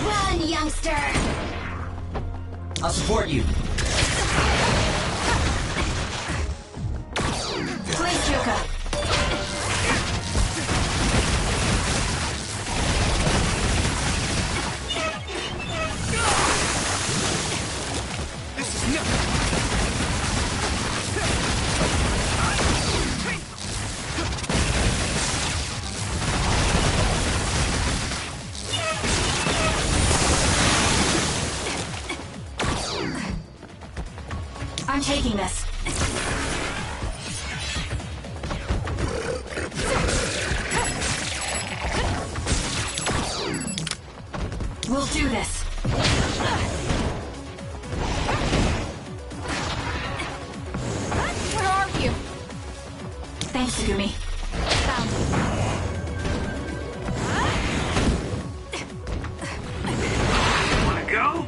Run, youngster! I'll support you. Please, Kyoka. This is nothing. I'm taking this. We'll do this. Where are you? Thanks, Sugumi. Found you. Wanna go?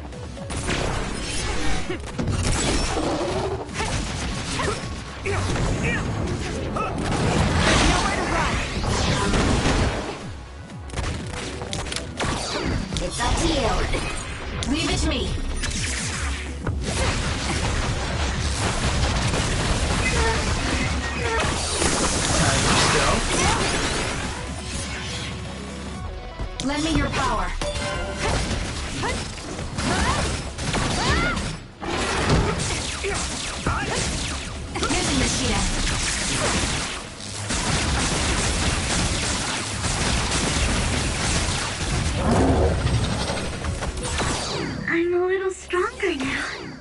Nowhere to run. It's up to you. Leave it to me. Time for stealth. Lend me your power. Using the Shiden. I'm a little stronger now.